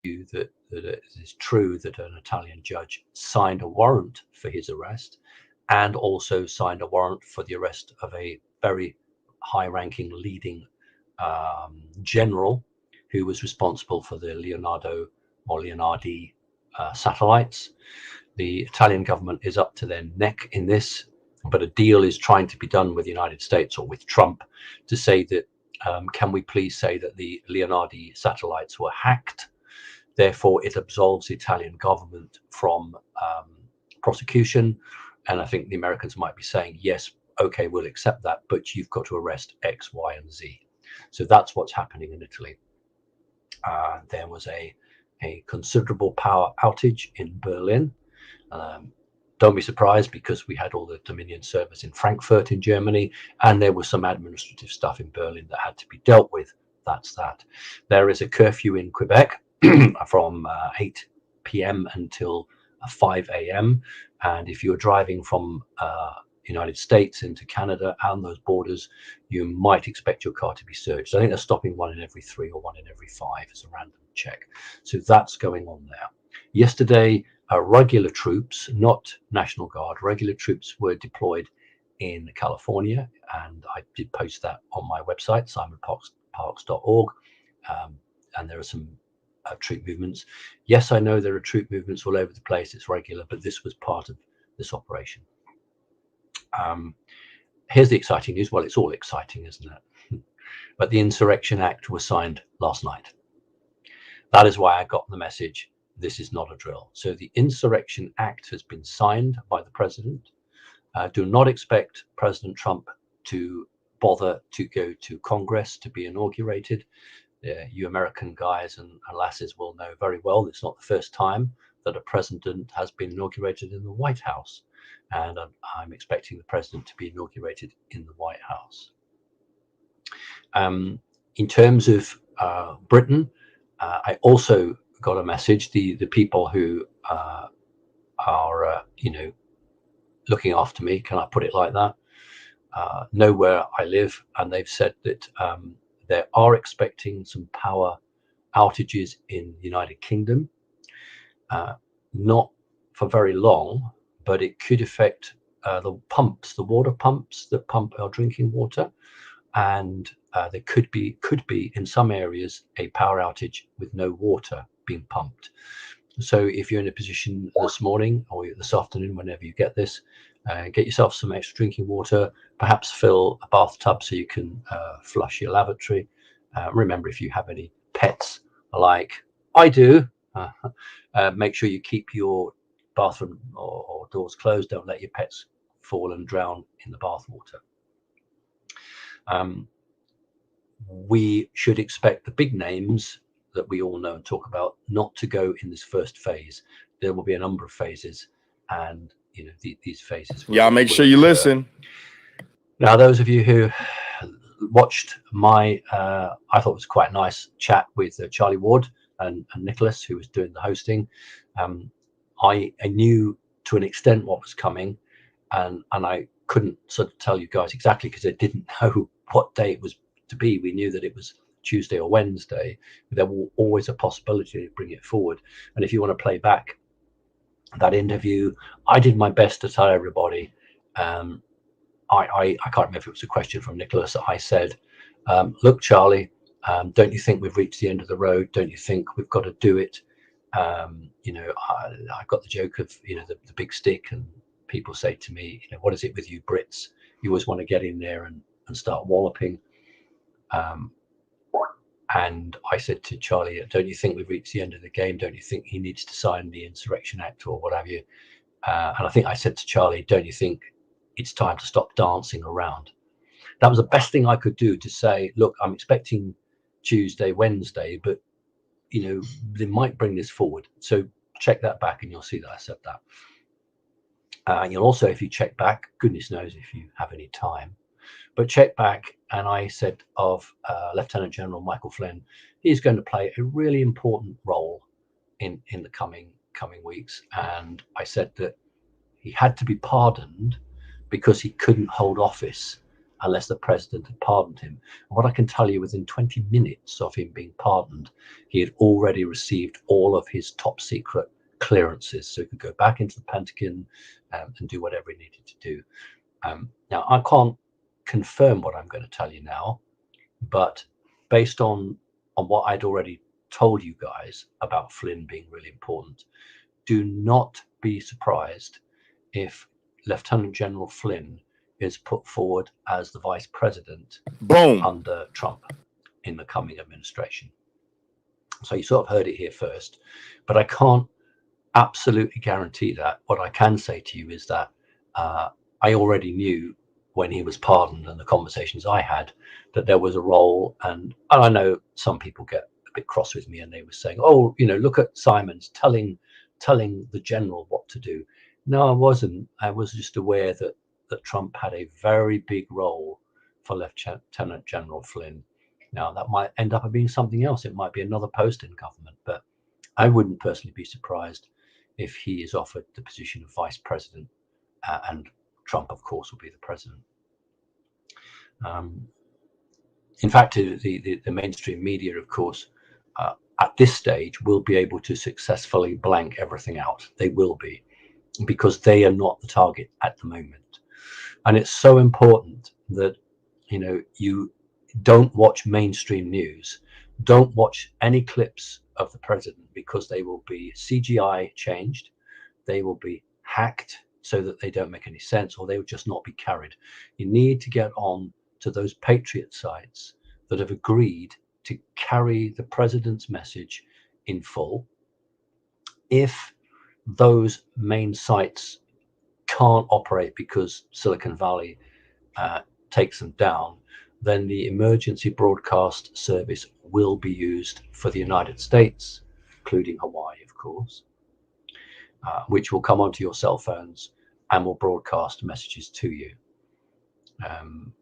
That it is true that an Italian judge signed a warrant for his arrest and also signed a warrant for the arrest of a very high-ranking leading general who was responsible for the Leonardi satellites. The Italian government is up to their neck in this, but a deal is trying to be done with the United States or with Trump to say that can we please say that the Leonardi satellites were hacked? Therefore, it absolves the Italian government from prosecution. And I think the Americans might be saying, yes, okay, we'll accept that, but you've got to arrest X, Y, and Z. So that's what's happening in Italy. There was a considerable power outage in Berlin. Don't be surprised because we had all the Dominion servers in Frankfurt in Germany, and there was some administrative stuff in Berlin that had to be dealt with. That's that. There is a curfew in Quebec from 8 p.m. until 5 a.m. And if you're driving from United States into Canada and those borders, you might expect your car to be searched. I think they're stopping 1 in every 3 or 1 in every 5 as a random check. So that's going on there. Yesterday, regular troops, not National Guard, regular troops were deployed in California, and I did post that on my website, simonparks.org. And there are some troop movements. Yes, I know there are troop movements all over the place. It's regular, but this was part of this operation. Here's the exciting news. Well, it's all exciting, isn't it? But the Insurrection Act was signed last night. That is why I got the message, this is not a drill. So the Insurrection Act has been signed by the president. Do not expect President Trump to bother to go to Congress to be inaugurated. You American guys and lasses will know very well it's not the first time that a president has been inaugurated in the White House. And I'm expecting the president to be inaugurated in the White House. In terms of Britain, I also got a message. The people who are looking after me, can I put it like that, know where I live, and they've said that they are expecting some power outages in the United Kingdom, not for very long, but it could affect the water pumps that pump our drinking water, and there could be in some areas a power outage with no water being pumped. So if you're in a position this morning or this afternoon, whenever you get this, get yourself some extra drinking water, perhaps fill a bathtub so you can flush your lavatory. Remember, if you have any pets like I do, make sure you keep your bathroom or doors closed. Don't let your pets fall and drown in the bath water. We should expect the big names that we all know and talk about not to go in this first phase. There will be a number of phases, and these phases. Y'all make sure you listen. Now, those of you who watched my, I thought it was quite nice chat with Charlie Ward and Nicholas, who was doing the hosting. I knew to an extent what was coming, and I couldn't sort of tell you guys exactly because I didn't know what day it was to be. We knew that it was Tuesday or Wednesday. There was always a possibility to bring it forward. And if you want to play back that interview, I did my best to tell everybody. I can't remember if it was a question from Nicholas. I said, look, Charlie, don't you think we've reached the end of the road? Don't you think we've got to do it? I got the joke of the big stick, and people say to me, what is it with you Brits? You always want to get in there and start walloping. And I said to Charlie, don't you think we've reached the end of the game? Don't you think he needs to sign the Insurrection Act or what have you? And I think I said to Charlie, don't you think it's time to stop dancing around? That was the best thing I could do, to say, look, I'm expecting Tuesday, Wednesday, but they might bring this forward. So check that back and you'll see that I said that. You'll also, if you check back, goodness knows if you have any time, but check back, and I said of Lieutenant General Michael Flynn, he's going to play a really important role in the coming weeks. And I said that he had to be pardoned because he couldn't hold office unless the president had pardoned him. And what I can tell you, within 20 minutes of him being pardoned, he had already received all of his top secret clearances, so he could go back into the Pentagon and do whatever he needed to do. Now, I can't confirm what I'm going to tell you now, but based on what I'd already told you guys about Flynn being really important, do not be surprised if Lieutenant General Flynn is put forward as the vice president under Trump in the coming administration. So you sort of heard it here first, but I can't absolutely guarantee that. What I can say to you is that I already knew when he was pardoned, and the conversations I had, that there was a role. And I know some people get a bit cross with me, and they were saying, oh, look at Simons telling the general what to do. No, I wasn't. I was just aware that Trump had a very big role for Lieutenant General Flynn. Now, that might end up being something else. It might be another post in government, but I wouldn't personally be surprised if he is offered the position of vice president, and Trump, of course, will be the president. In fact, the mainstream media, of course, at this stage will be able to successfully blank everything out. They will be, because they are not the target at the moment. And it's so important that you don't watch mainstream news. Don't watch any clips of the president, because they will be CGI changed, they will be hacked so that they don't make any sense, or they will just not be carried. You need to get on to those patriot sites that have agreed to carry the president's message in full. If those main sites can't operate because Silicon Valley takes them down, then the emergency broadcast service will be used for the United States, including Hawaii, of course, which will come onto your cell phones and will broadcast messages to you.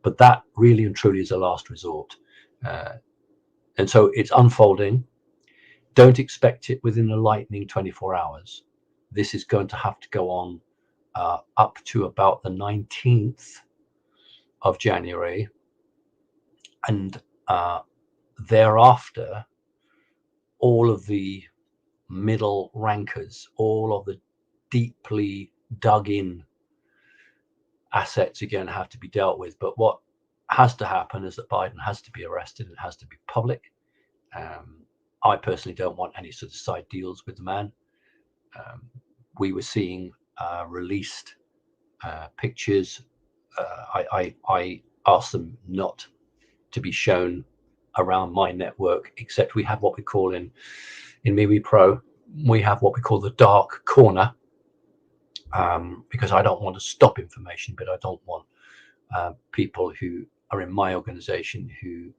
But that really and truly is a last resort. And so it's unfolding. Don't expect it within a lightning 24 hours. This is going to have to go on up to about the 19th of January. And thereafter, all of the middle rankers, all of the deeply dug in assets are going to have to be dealt with. But what has to happen is that Biden has to be arrested. It has to be public. I personally don't want any sort of side deals with the man. We were seeing released pictures. I asked them not to be shown around my network, except we have what we call in MeWe Pro, we have what we call the dark corner, because I don't want to stop information, but I don't want people who are in my organization who,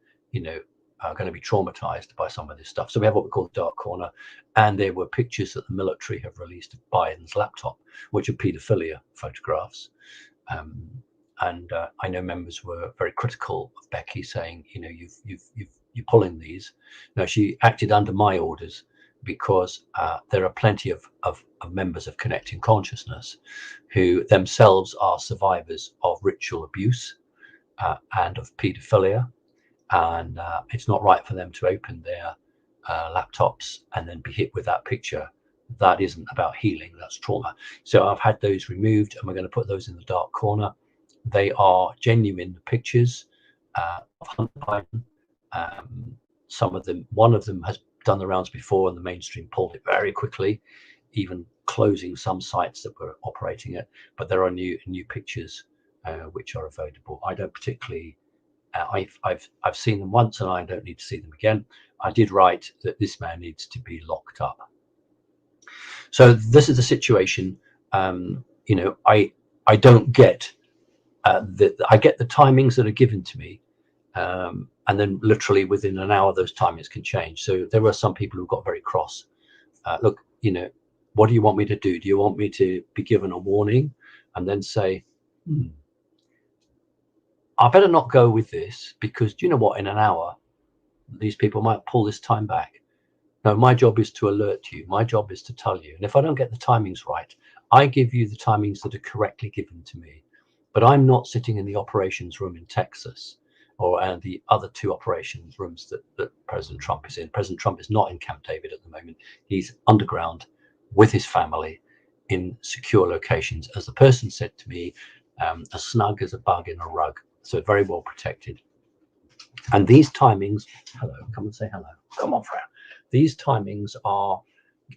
are going to be traumatized by some of this stuff. So we have what we call the dark corner, and there were pictures that the military have released of Biden's laptop, which are pedophilia photographs. And I know members were very critical of Becky, saying, you're pulling these. No, she acted under my orders, because there are plenty of members of Connecting Consciousness who themselves are survivors of ritual abuse and of pedophilia. And it's not right for them to open their laptops and then be hit with that picture. That isn't about healing, that's trauma. So I've had those removed, and we're going to put those in the dark corner. They are genuine pictures of Hunter Biden. Some of them, one of them has done the rounds before, and the mainstream pulled it very quickly, even closing some sites that were operating it. But there are new pictures which are available. I don't particularly. I've seen them once, and I don't need to see them again. I did write that this man needs to be locked up. So this is the situation. I don't get. I get the timings that are given to me, and then literally within an hour those timings can change. So there were some people who got very cross. Look, what do you want me to do? Do you want me to be given a warning and then say, I better not go with this, because do you know what, in an hour these people might pull this time back? No, my job is to alert you. My job is to tell you. And if I don't get the timings right, I give you the timings that are correctly given to me. But I'm not sitting in the operations room in Texas and the other two operations rooms that President Trump is in. President Trump is not in Camp David at the moment. He's underground with his family in secure locations. As the person said to me, as snug as a bug in a rug. So very well protected. And these timings, hello, come and say hello. Come on, Fran. These timings are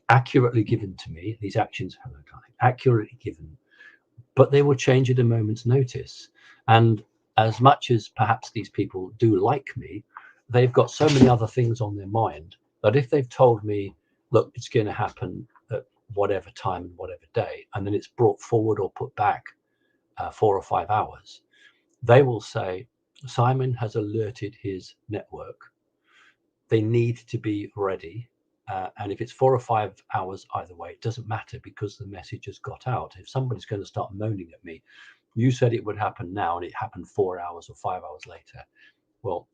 accurately given to me. These actions, hello, darling, accurately given. But they will change at a moment's notice. And as much as perhaps these people do like me, they've got so many other things on their mind that if they've told me, look, it's going to happen at whatever time and whatever day, and then it's brought forward or put back 4 or 5 hours, they will say, Simon has alerted his network. They need to be ready. And if it's 4 or 5 hours either way, it doesn't matter, because the message has got out. If somebody's going to start moaning at me, you said it would happen now and it happened 4 hours or 5 hours later. Well,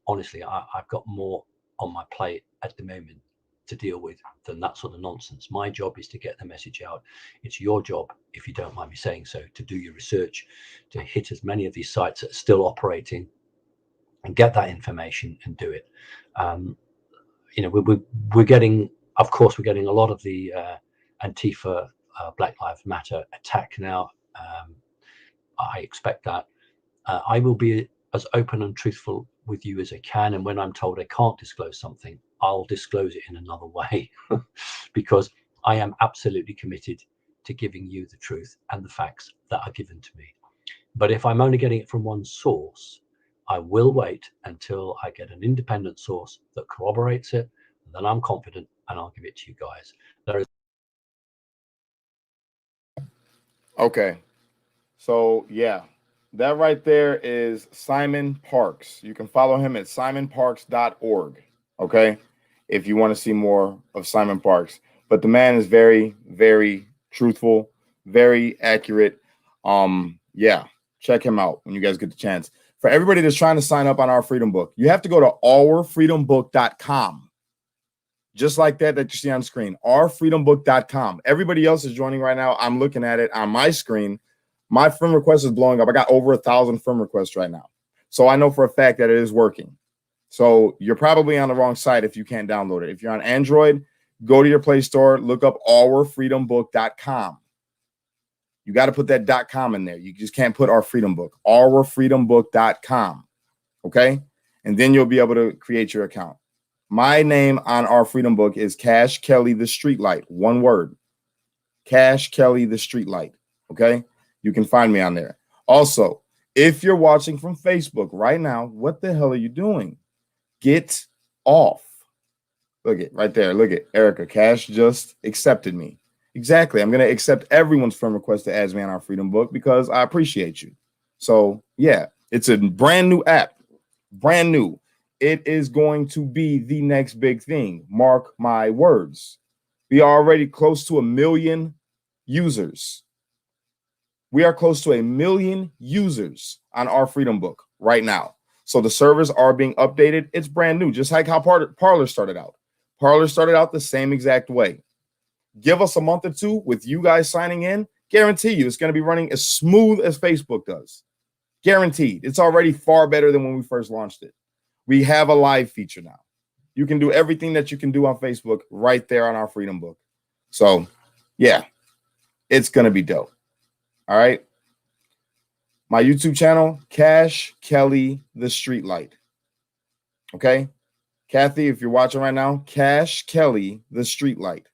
honestly, I've got more on my plate at the moment to deal with than that sort of nonsense. My job is to get the message out. It's your job, if you don't mind me saying so, to do your research, to hit as many of these sites that are still operating and get that information and do it. We're getting, of course, we're getting a lot of the Antifa, Black Lives Matter attack now. I expect that. I will be as open and truthful with you as I can. And when I'm told I can't disclose something, I'll disclose it in another way because I am absolutely committed to giving you the truth and the facts that are given to me. But if I'm only getting it from one source, I will wait until I get an independent source that corroborates it, and then I'm confident and I'll give it to you guys. Okay. So yeah, that right there is Simon Parks. You can follow him at simonparks.org. Okay. If you want to see more of Simon Parks, but the man is very, very truthful, very accurate. Yeah, check him out when you guys get the chance. For everybody that's trying to sign up on Our Freedom Book, you have to go to ourfreedombook.com. Just like that you see on screen, ourfreedombook.com. Everybody else is joining right now. I'm looking at it on my screen. My friend request is blowing up. I got over 1,000 friend requests right now. So I know for a fact that it is working. So you're probably on the wrong site if you can't download it. If you're on Android, go to your Play Store, look up ourfreedombook.com. You got to put that .com in there. You just can't put Our Freedom Book, ourfreedombook.com. Okay? And then you'll be able to create your account. My name on Our Freedom Book is Cash Kelly the Streetlight. One word. Cash Kelly the Streetlight. Okay? You can find me on there. Also, if you're watching from Facebook right now, what the hell are you doing? Get off. Look at right there. Look at Erica. Cash just accepted me. Exactly. I'm going to accept everyone's friend request to add me on Our Freedom Book because I appreciate you. So, yeah, it's a brand new app. Brand new. It is going to be the next big thing. Mark my words. We are already close to 1 million users. We are close to 1 million users on Our Freedom Book right now. So the servers are being updated. It's brand new, just like how Parler started out. Parler started out the same exact way. Give us a month or two with you guys signing in. Guarantee you it's going to be running as smooth as Facebook does. Guaranteed. It's already far better than when we first launched it. We have a live feature now. You can do everything that you can do on Facebook right there on Our Freedom Book. So, yeah, it's going to be dope. All right. My YouTube channel, Cash Kelly the Streetlight. Okay. Kathy, if you're watching right now, Cash Kelly the Streetlight.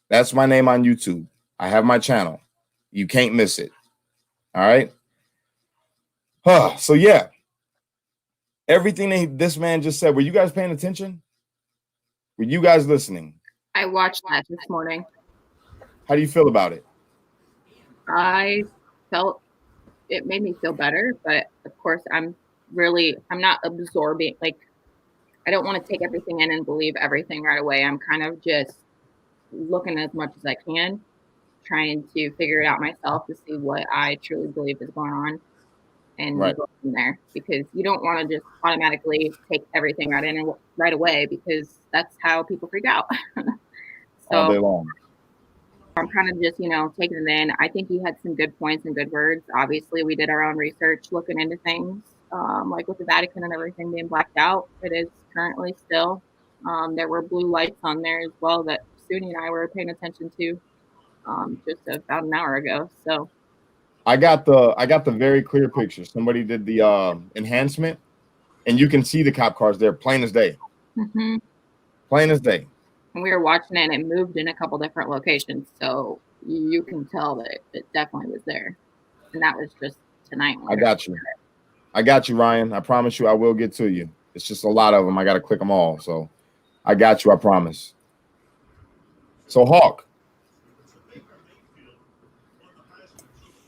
That's my name on YouTube. I have my channel. You can't miss it. All right. So, yeah. Everything this man just said, were you guys paying attention? Were you guys listening? I watched that this morning. How do you feel about it? I felt it made me feel better, but of course I'm not absorbing, like I don't want to take everything in and believe everything right away. I'm kind of just looking as much as I can, trying to figure it out myself to see what I truly believe is going on and go from there, because you don't want to just automatically take everything right away, because that's how people freak out. So all day long. I'm kind of just, taking it in. I think he had some good points and good words. Obviously, we did our own research looking into things, like with the Vatican and everything being blacked out. It is currently still. There were blue lights on there as well that Suni and I were paying attention to just about an hour ago. So I got the very clear picture. Somebody did the enhancement, and you can see the cop cars there, plain as day. Mm-hmm. Plain as day. And we were watching it, and it moved in a couple different locations, so you can tell that it definitely was there. And that was just tonight. I got you, Ryan. I promise you I will get to you. It's just a lot of them. I got to click them all. So I got you. I promise. So Hawk.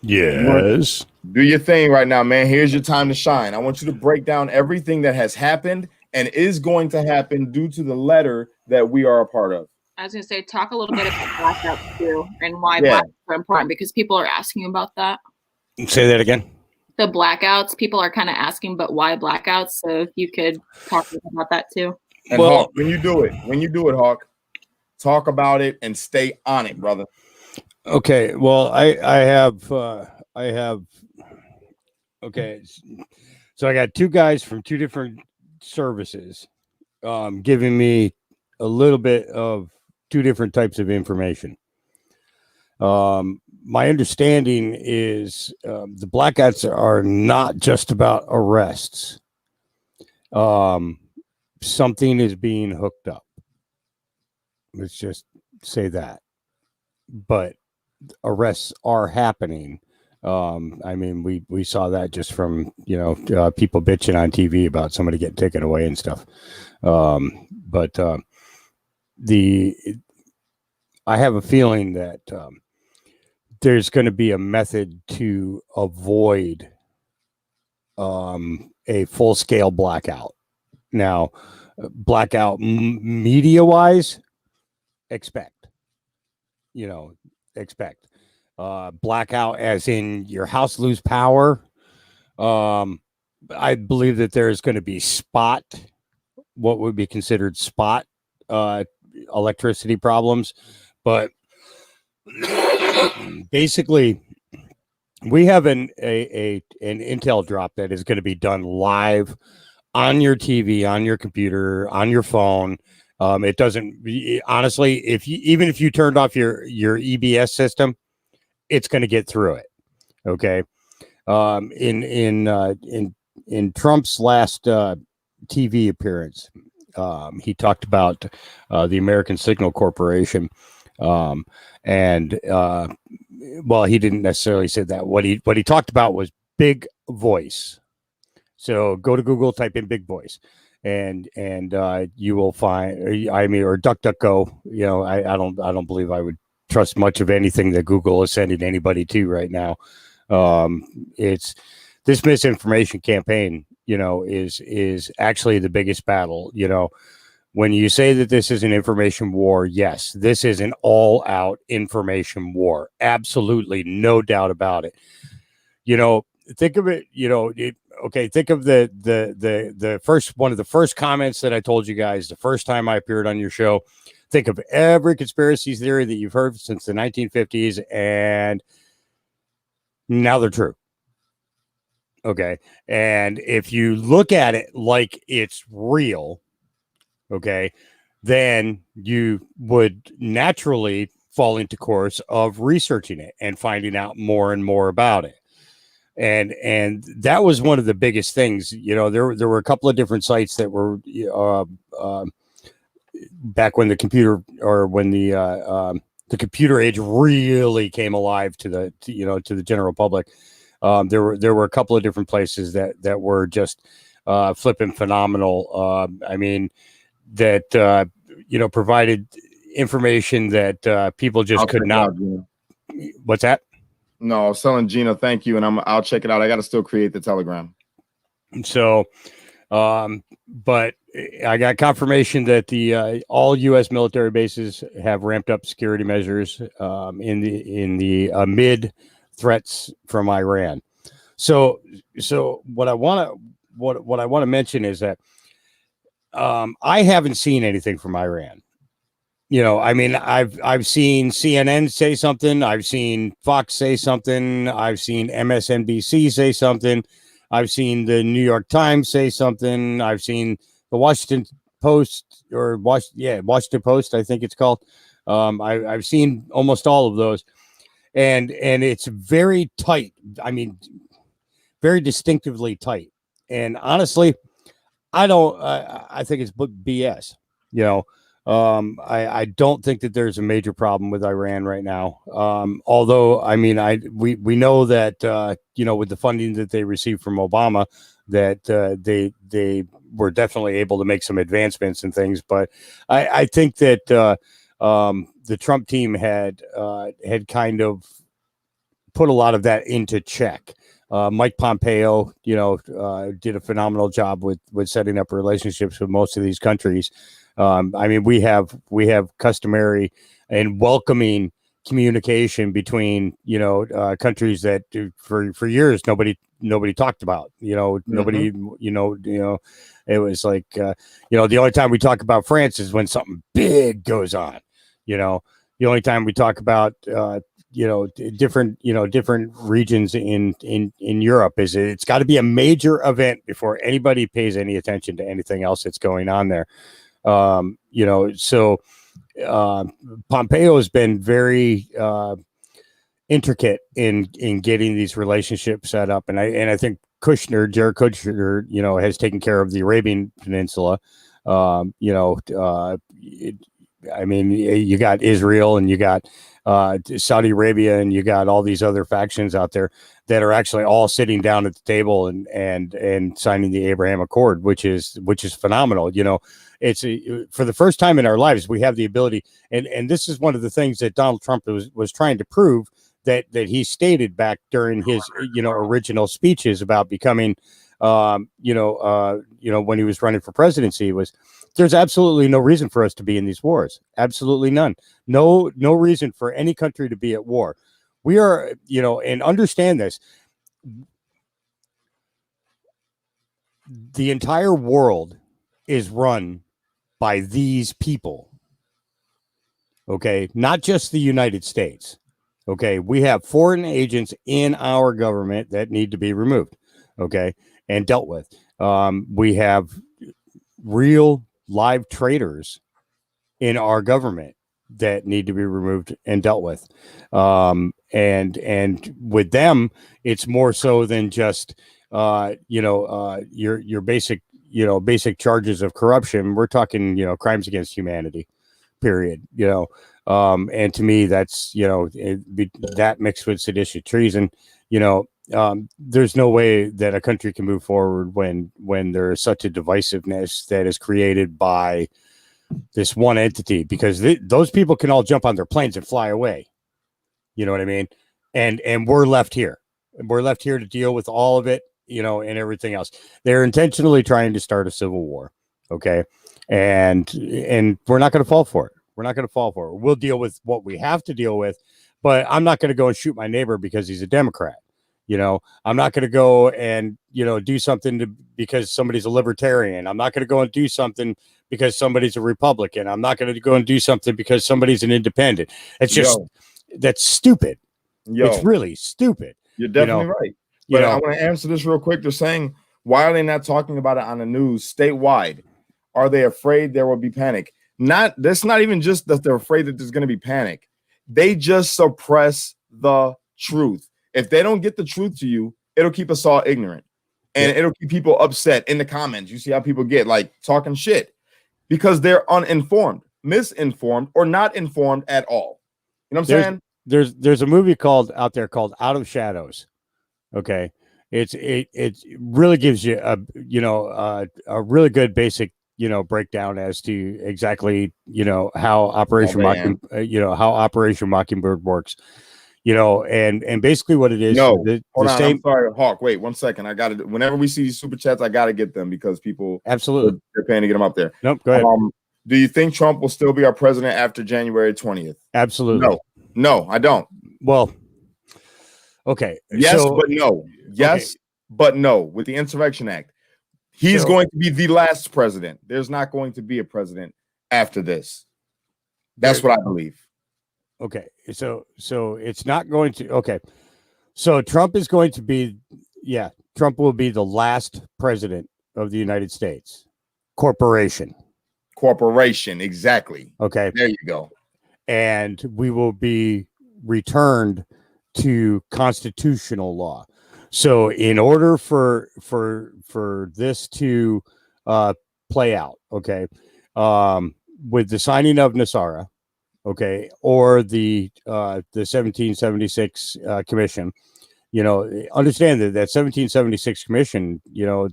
Yes. Do your thing right now, man. Here's your time to shine. I want you to break down everything that has happened and is going to happen due to the letter that we are a part of. I was going to say, talk a little bit about Blackout too, and why blackouts are important, because people are asking about that. Say that again. The blackouts, people are kind of asking, but why blackouts? So if you could talk about that too. And Hawk, when you do it, Hawk, talk about it and stay on it, brother. Okay. Well, I have. Okay. So I got two guys from two different services giving me a little bit of two different types of information. My understanding is the blackouts are not just about arrests. something is being hooked up. Let's just say that. But arrests are happening. I mean, we saw that just from, people bitching on TV about somebody getting taken away and stuff. But I have a feeling that there's going to be a method to avoid a full-scale blackout. Now, blackout media-wise, expect. Blackout as in your house lose power. I believe that there's going to be what would be considered spot electricity problems, but basically we have an intel drop that is going to be done live on your TV, on your computer, on your phone. It doesn't, honestly, even if you turned off your EBS system, it's going to get through it. Okay. In Trump's last TV appearance, he talked about the American Signal Corporation, and he didn't necessarily say that. What he talked about was big voice. So go to Google, type in big voice, and you will find. Or DuckDuckGo. I don't believe I would trust much of anything that Google is sending anybody to right now. It's this misinformation campaign, is actually the biggest battle. When you say that this is an information war, yes, this is an all-out information war. Absolutely, no doubt about it. Think of it. Think of the first one of the first comments that I told you guys the first time I appeared on your show. Think of every conspiracy theory that you've heard since the 1950s, and now they're true. Okay. And if you look at it like it's real, okay, then you would naturally fall into course of researching it and finding out more and more about it. And that was one of the biggest things. There were a couple of different sites that were back when the computer the computer age really came alive to the general public. There were a couple of different places that were just flipping phenomenal. That provided information that people just could not. What's that? No, I was telling Gina, thank you, and I'll check it out. I got to still create the Telegram. So, but I got confirmation that the all U.S. military bases have ramped up security measures in the amid threats from Iran. So what I want to mention is that I haven't seen anything from Iran. I've seen CNN say something. I've seen Fox say something. I've seen MSNBC say something. I've seen the New York Times say something. I've seen the Washington Post Washington Post, I think it's called. I've seen almost all of those, and it's very tight. Very distinctively tight. And honestly, I think it's BS. I don't think that there's a major problem with Iran right now. Although, we know that, with the funding that they received from Obama, that they were definitely able to make some advancements and things. But I think that the Trump team had kind of put a lot of that into check. Mike Pompeo, did a phenomenal job with setting up relationships with most of these countries. We have customary and welcoming communication between countries that for years nobody talked about. Nobody. It was like the only time we talk about France is when something big goes on. The only time we talk about different regions in Europe is it's got to be a major event before anybody pays any attention to anything else that's going on there. So Pompeo has been very intricate in getting these relationships set up, and I think Jared Kushner, has taken care of the Arabian Peninsula. I mean, you got Israel and you got Saudi Arabia and you got all these other factions out there that are actually all sitting down at the table and signing the Abraham Accord, which is phenomenal. It's for the first time in our lives, we have the ability. And this is one of the things that Donald Trump was trying to prove that he stated back during his, original speeches about becoming, when he was running for presidency, was there's absolutely no reason for us to be in these wars. Absolutely none. No reason for any country to be at war. We are, and understand this. The entire world is run by these people. Okay. Not just the United States. Okay. We have foreign agents in our government that need to be removed. Okay. And dealt with. We have real live traitors in our government that need to be removed and dealt with. And with them, it's more so than just, your basic, basic charges of corruption. We're talking, crimes against humanity, period. And to me, that's, that mixed with seditious treason, there's no way that a country can move forward when there is such a divisiveness that is created by this one entity, because those people can all jump on their planes and fly away. You know what I mean? And we're left here. We're left here to deal with all of it, and everything else. They're intentionally trying to start a civil war. Okay. And we're not going to fall for it. We're not going to fall for it. We'll deal with what we have to deal with, but I'm not going to go and shoot my neighbor because he's a Democrat. I'm not going to go and, do something because somebody's a libertarian. I'm not going to go and do something because somebody's a Republican. I'm not going to go and do something because somebody's an independent. It's just, that's stupid. It's really stupid. You're definitely right. But I want to answer this real quick. They're saying, why are they not talking about it on the news statewide? Are they afraid there will be panic? That's not even just that they're afraid that there's going to be panic. They just suppress the truth. If they don't get the truth to you, it'll keep us all ignorant, and it'll keep people upset in the comments. You see how people get like talking shit because they're uninformed, misinformed, or not informed at all. You know what I'm saying? There's a movie called Out of Shadows. Okay. It really gives you a really good basic, breakdown as to exactly, how Operation Mockingbird works. And basically what it is. Hold on. I'm sorry, Hawk. Wait 1 second. I got to. Whenever we see these super chats, I got to get them because people absolutely they're paying to get them up there. Nope. Go ahead. Do you think Trump will still be our president after January 20th? Absolutely. No, I don't. Well, okay. Yes, but no. Yes, but no. With the Insurrection Act, he's going to be the last president. There's not going to be a president after this. That's what I believe. Okay, so it's not going to. Okay, so Trump is going to be. Yeah, Trump will be the last president of the United States. Corporation, exactly. Okay, there you go. And we will be returned to constitutional law. So, in order for this to play out, okay, with the signing of Nasara. Okay, or the 1776 commission, understand that 1776 commission,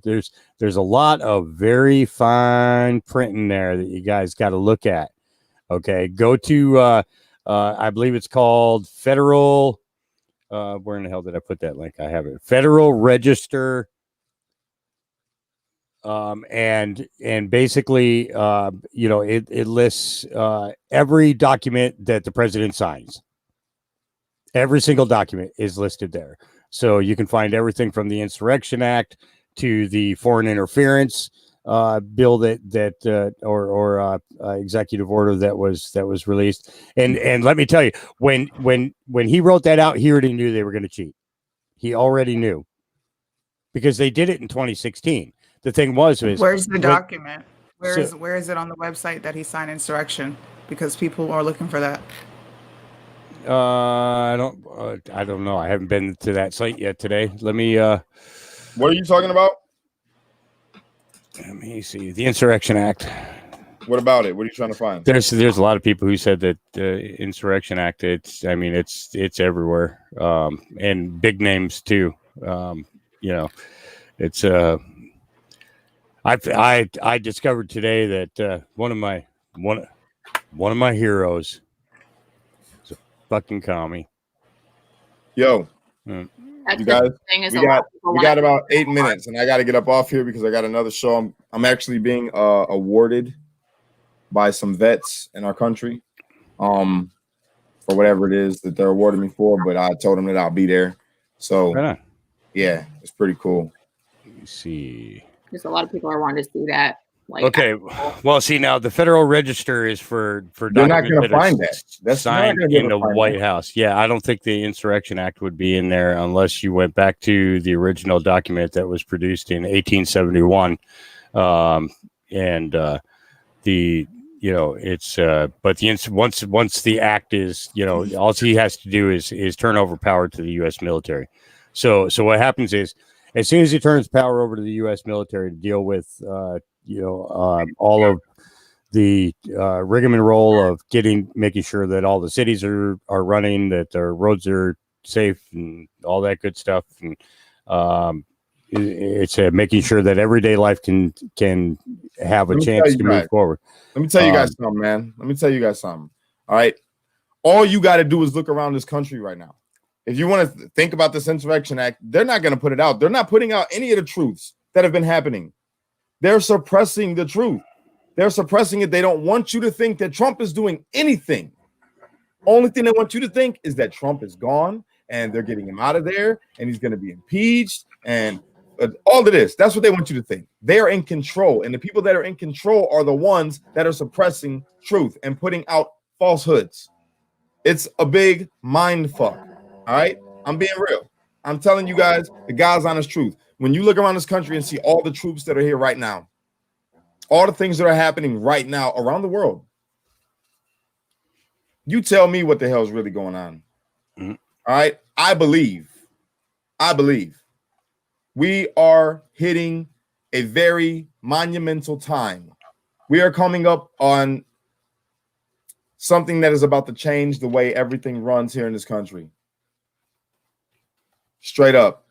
there's a lot of very fine print in there that you guys got to look at. Okay, go to I believe it's called Federal. Where in the hell did I put that link? I have it. Federal Register. And basically, it lists every document that the president signs. Every single document is listed there. So you can find everything from the Insurrection Act to the foreign interference bill that executive order that was released. And let me tell you, when he wrote that out, he already knew they were going to cheat. He already knew because they did it in 2016. The thing was where's the document? Where is it on the website that he signed insurrection? Because people are looking for that. I don't know. I haven't been to that site yet today. Let me. What are you talking about? Let me see. The Insurrection Act. What about it? What are you trying to find? There's a lot of people who said that the Insurrection Act. It's everywhere, and big names too. It's I discovered today that one of my heroes is a fucking commie. Yo, That's you the guys, thing is we a lot got of people we want got to- about 8 minutes, and I got to get up off here because I got another show. I'm actually being awarded by some vets in our country, for whatever it is that they're awarding me for. But I told them that I'll be there. So Right on. yeah, it's pretty cool. Let me see. Because a lot of people are wanting to see that. Like, Okay, well, see now the Federal Register is for You're not documents gonna that are find that. That's you're not signed gonna be able in to the find White that. House. Yeah, I don't think the Insurrection Act would be in there unless you went back to the original document that was produced in 1871, it's but once the act is all he has to do is turn over power to the U.S. military. So what happens is as soon as he turns power over to the U.S. military to deal with all of the rigmarole of making sure that all the cities are running, that their roads are safe, and all that good stuff, and it's making sure that everyday life can have a chance to move forward. Let me tell you guys something, man. Let me tell you guys something. All right, all you got to do is look around this country right now. If you want to think about this Insurrection Act, they're not going to put it out. They're not putting out any of the truths that have been happening. They're suppressing the truth. They're suppressing it. They don't want you to think that Trump is doing anything. Only thing they want you to think is that Trump is gone and they're getting him out of there and he's going to be impeached and all of this. That's what they want you to think. They are in control. And the people that are in control are the ones that are suppressing truth and putting out falsehoods. It's a big mind fuck. All right. I'm being real. I'm telling you guys the God's honest truth. When you look around this country and see all the troops that are here right now, all the things that are happening right now around the world, you tell me what the hell is really going on. Mm-hmm. All right. I believe we are hitting a very monumental time. We are coming up on something that is about to change the way everything runs here in this country. Straight up.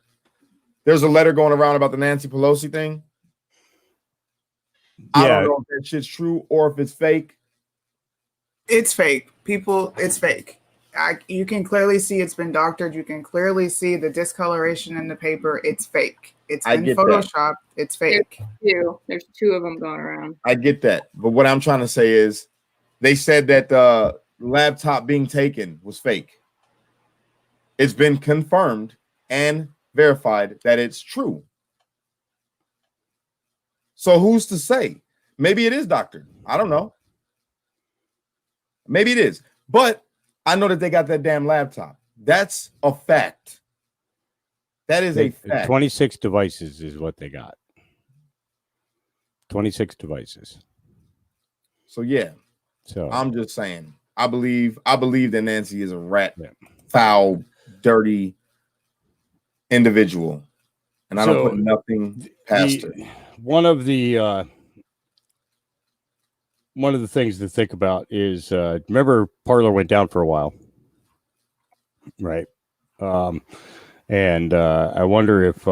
There's a letter going around about the Nancy Pelosi thing. Yeah. I don't know if that shit's true or if it's fake. It's fake. People, it's fake. You can clearly see it's been doctored. You can clearly see the discoloration in the paper. It's fake. It's in Photoshop. It's fake. There's two of them going around. I get that. But what I'm trying to say is they said that the laptop being taken was fake. It's been confirmed and verified that it's true. So who's to say? Maybe it is doctored. I don't know. Maybe it is. But I know that they got that damn laptop. That's a fact. That is a fact. 26 devices is what they got. 26 devices. So yeah. So I'm just saying. I believe that Nancy is a rat, foul, dirty individual. And I don't put nothing past her. One of the things to think about is remember Parler went down for a while, right? And I wonder if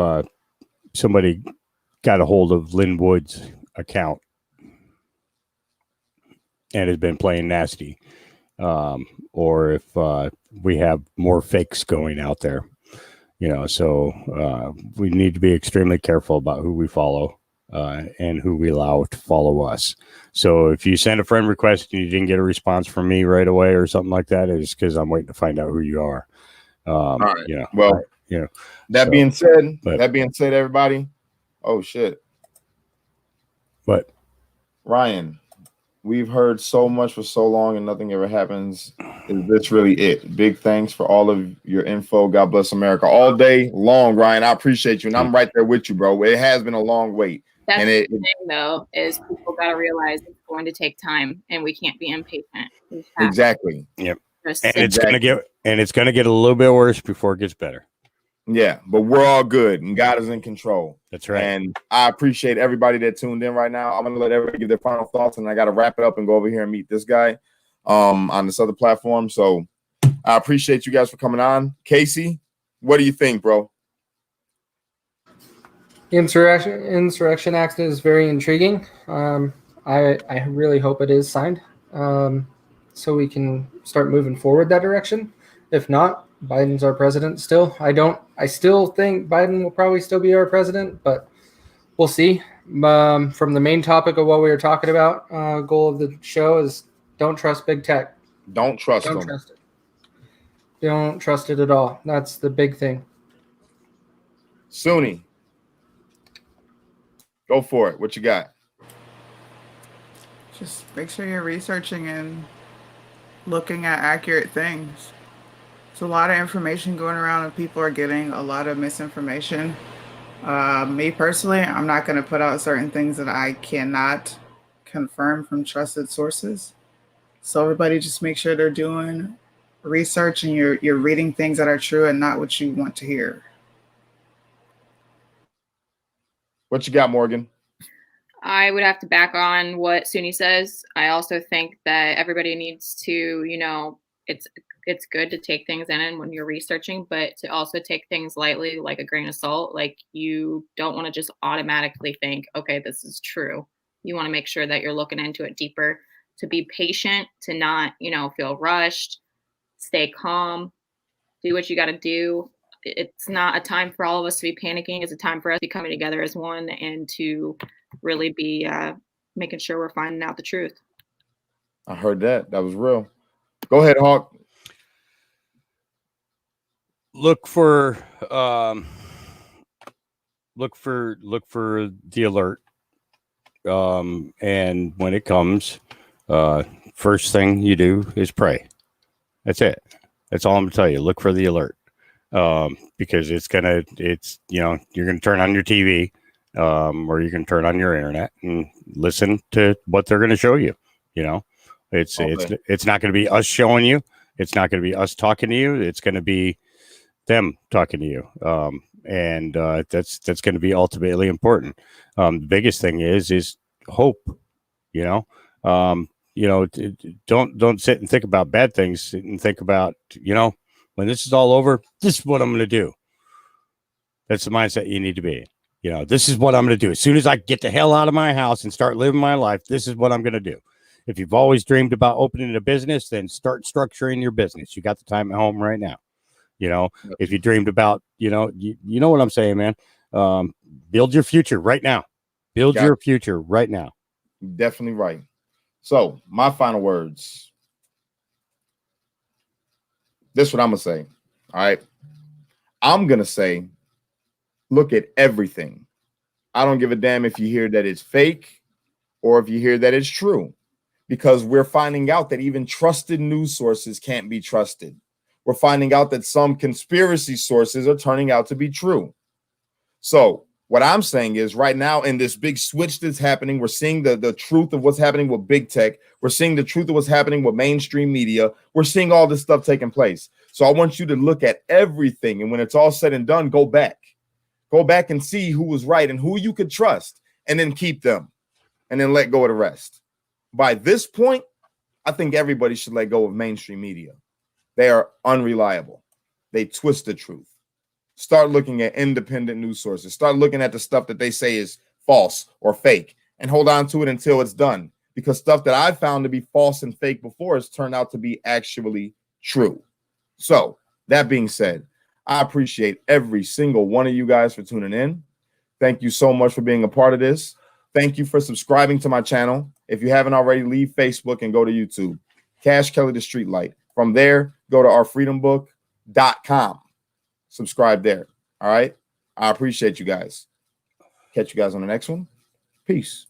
somebody got a hold of Lynn Wood's account and has been playing nasty, or if we have more fakes going out there, so we need to be extremely careful about who we follow and who we allow to follow us. So if you send a friend request and you didn't get a response from me right away or something like that, it's because I'm waiting to find out who you are. All right. That being said, everybody. Oh shit. But Ryan, we've heard so much for so long and nothing ever happens. Is this really it? Big thanks for all of your info. God bless America all day long, Ryan. I appreciate you. And I'm right there with you, bro. It has been a long wait. That's the thing, though, is people got to realize it's going to take time and we can't be impatient. Exactly. Yep. And it's going to get a little bit worse before it gets better. Yeah, but we're all good and God is in control. That's right. And I appreciate everybody that tuned in right now. I'm going to let everybody give their final thoughts, and I got to wrap it up and go over here and meet this guy on this other platform. So I appreciate you guys for coming on. Casey, what do you think, bro? Insurrection Act is very intriguing. I really hope it is signed, so we can start moving forward that direction. If not, Biden's our president still. I still think Biden will probably still be our president, but we'll see. From the main topic of what we were talking about, goal of the show is don't trust big tech. Don't trust Don't them. trust it. Don't trust it at all. That's the big thing. Sunni, go for it. What you got? Just make sure you're researching and looking at accurate things. There's a lot of information going around and people are getting a lot of misinformation. Me personally, I'm not going to put out certain things that I cannot confirm from trusted sources. So everybody just make sure they're doing research and you're reading things that are true and not what you want to hear. What you got, Morgan? I would have to back on what Sunni says. I also think that everybody needs to, it's good to take things in when you're researching, but to also take things lightly, like a grain of salt. Like, you don't want to just automatically think, okay, this is true. You want to make sure that you're looking into it deeper, to be patient, to not, feel rushed, stay calm, do what you got to do. It's not a time for all of us to be panicking. It's a time for us to be coming together as one and to really be making sure we're finding out the truth. I heard that. That was real. Go ahead, Hawk. Look for the alert. And when it comes, first thing you do is pray. That's it. That's all I'm gonna tell you. Look for the alert. Because you're gonna turn on your TV, or you can turn on your internet and listen to what they're gonna show you. It's not gonna be us showing you. It's not gonna be us talking to you. It's gonna be them talking to you. And that's going to be ultimately important. The biggest thing is hope. Don't sit and think about bad things. Sit and think about, when this is all over, this is what I'm going to do. That's the mindset you need to be. This is what I'm going to do. As soon as I get the hell out of my house and start living my life, this is what I'm going to do. If you've always dreamed about opening a business, then start structuring your business. You got the time at home right now. If you dreamed about, you know what I'm saying, man. Build your future right now. Build your future right now. Definitely right. So my final words. This is what I'm going to say. All right. I'm going to say, look at everything. I don't give a damn if you hear that it's fake or if you hear that it's true, because we're finding out that even trusted news sources can't be trusted. We're finding out that some conspiracy sources are turning out to be true. So what I'm saying is, right now, in this big switch that's happening, we're seeing the truth of what's happening with big tech. We're seeing the truth of what's happening with mainstream media. We're seeing all this stuff taking place. So I want you to look at everything. And when it's all said and done, go back and see who was right and who you could trust, and then keep them and then let go of the rest. By this point, I think everybody should let go of mainstream media. They are unreliable. They twist the truth. Start looking at independent news sources. Start looking at the stuff that they say is false or fake, and hold on to it until it's done. Because stuff that I've found to be false and fake before has turned out to be actually true. So that being said, I appreciate every single one of you guys for tuning in. Thank you so much for being a part of this. Thank you for subscribing to my channel. If you haven't already, leave Facebook and go to YouTube. Cash Kelly the Streetlight. From there, go to ourfreedombook.com. Subscribe there. All right. I appreciate you guys. Catch you guys on the next one. Peace.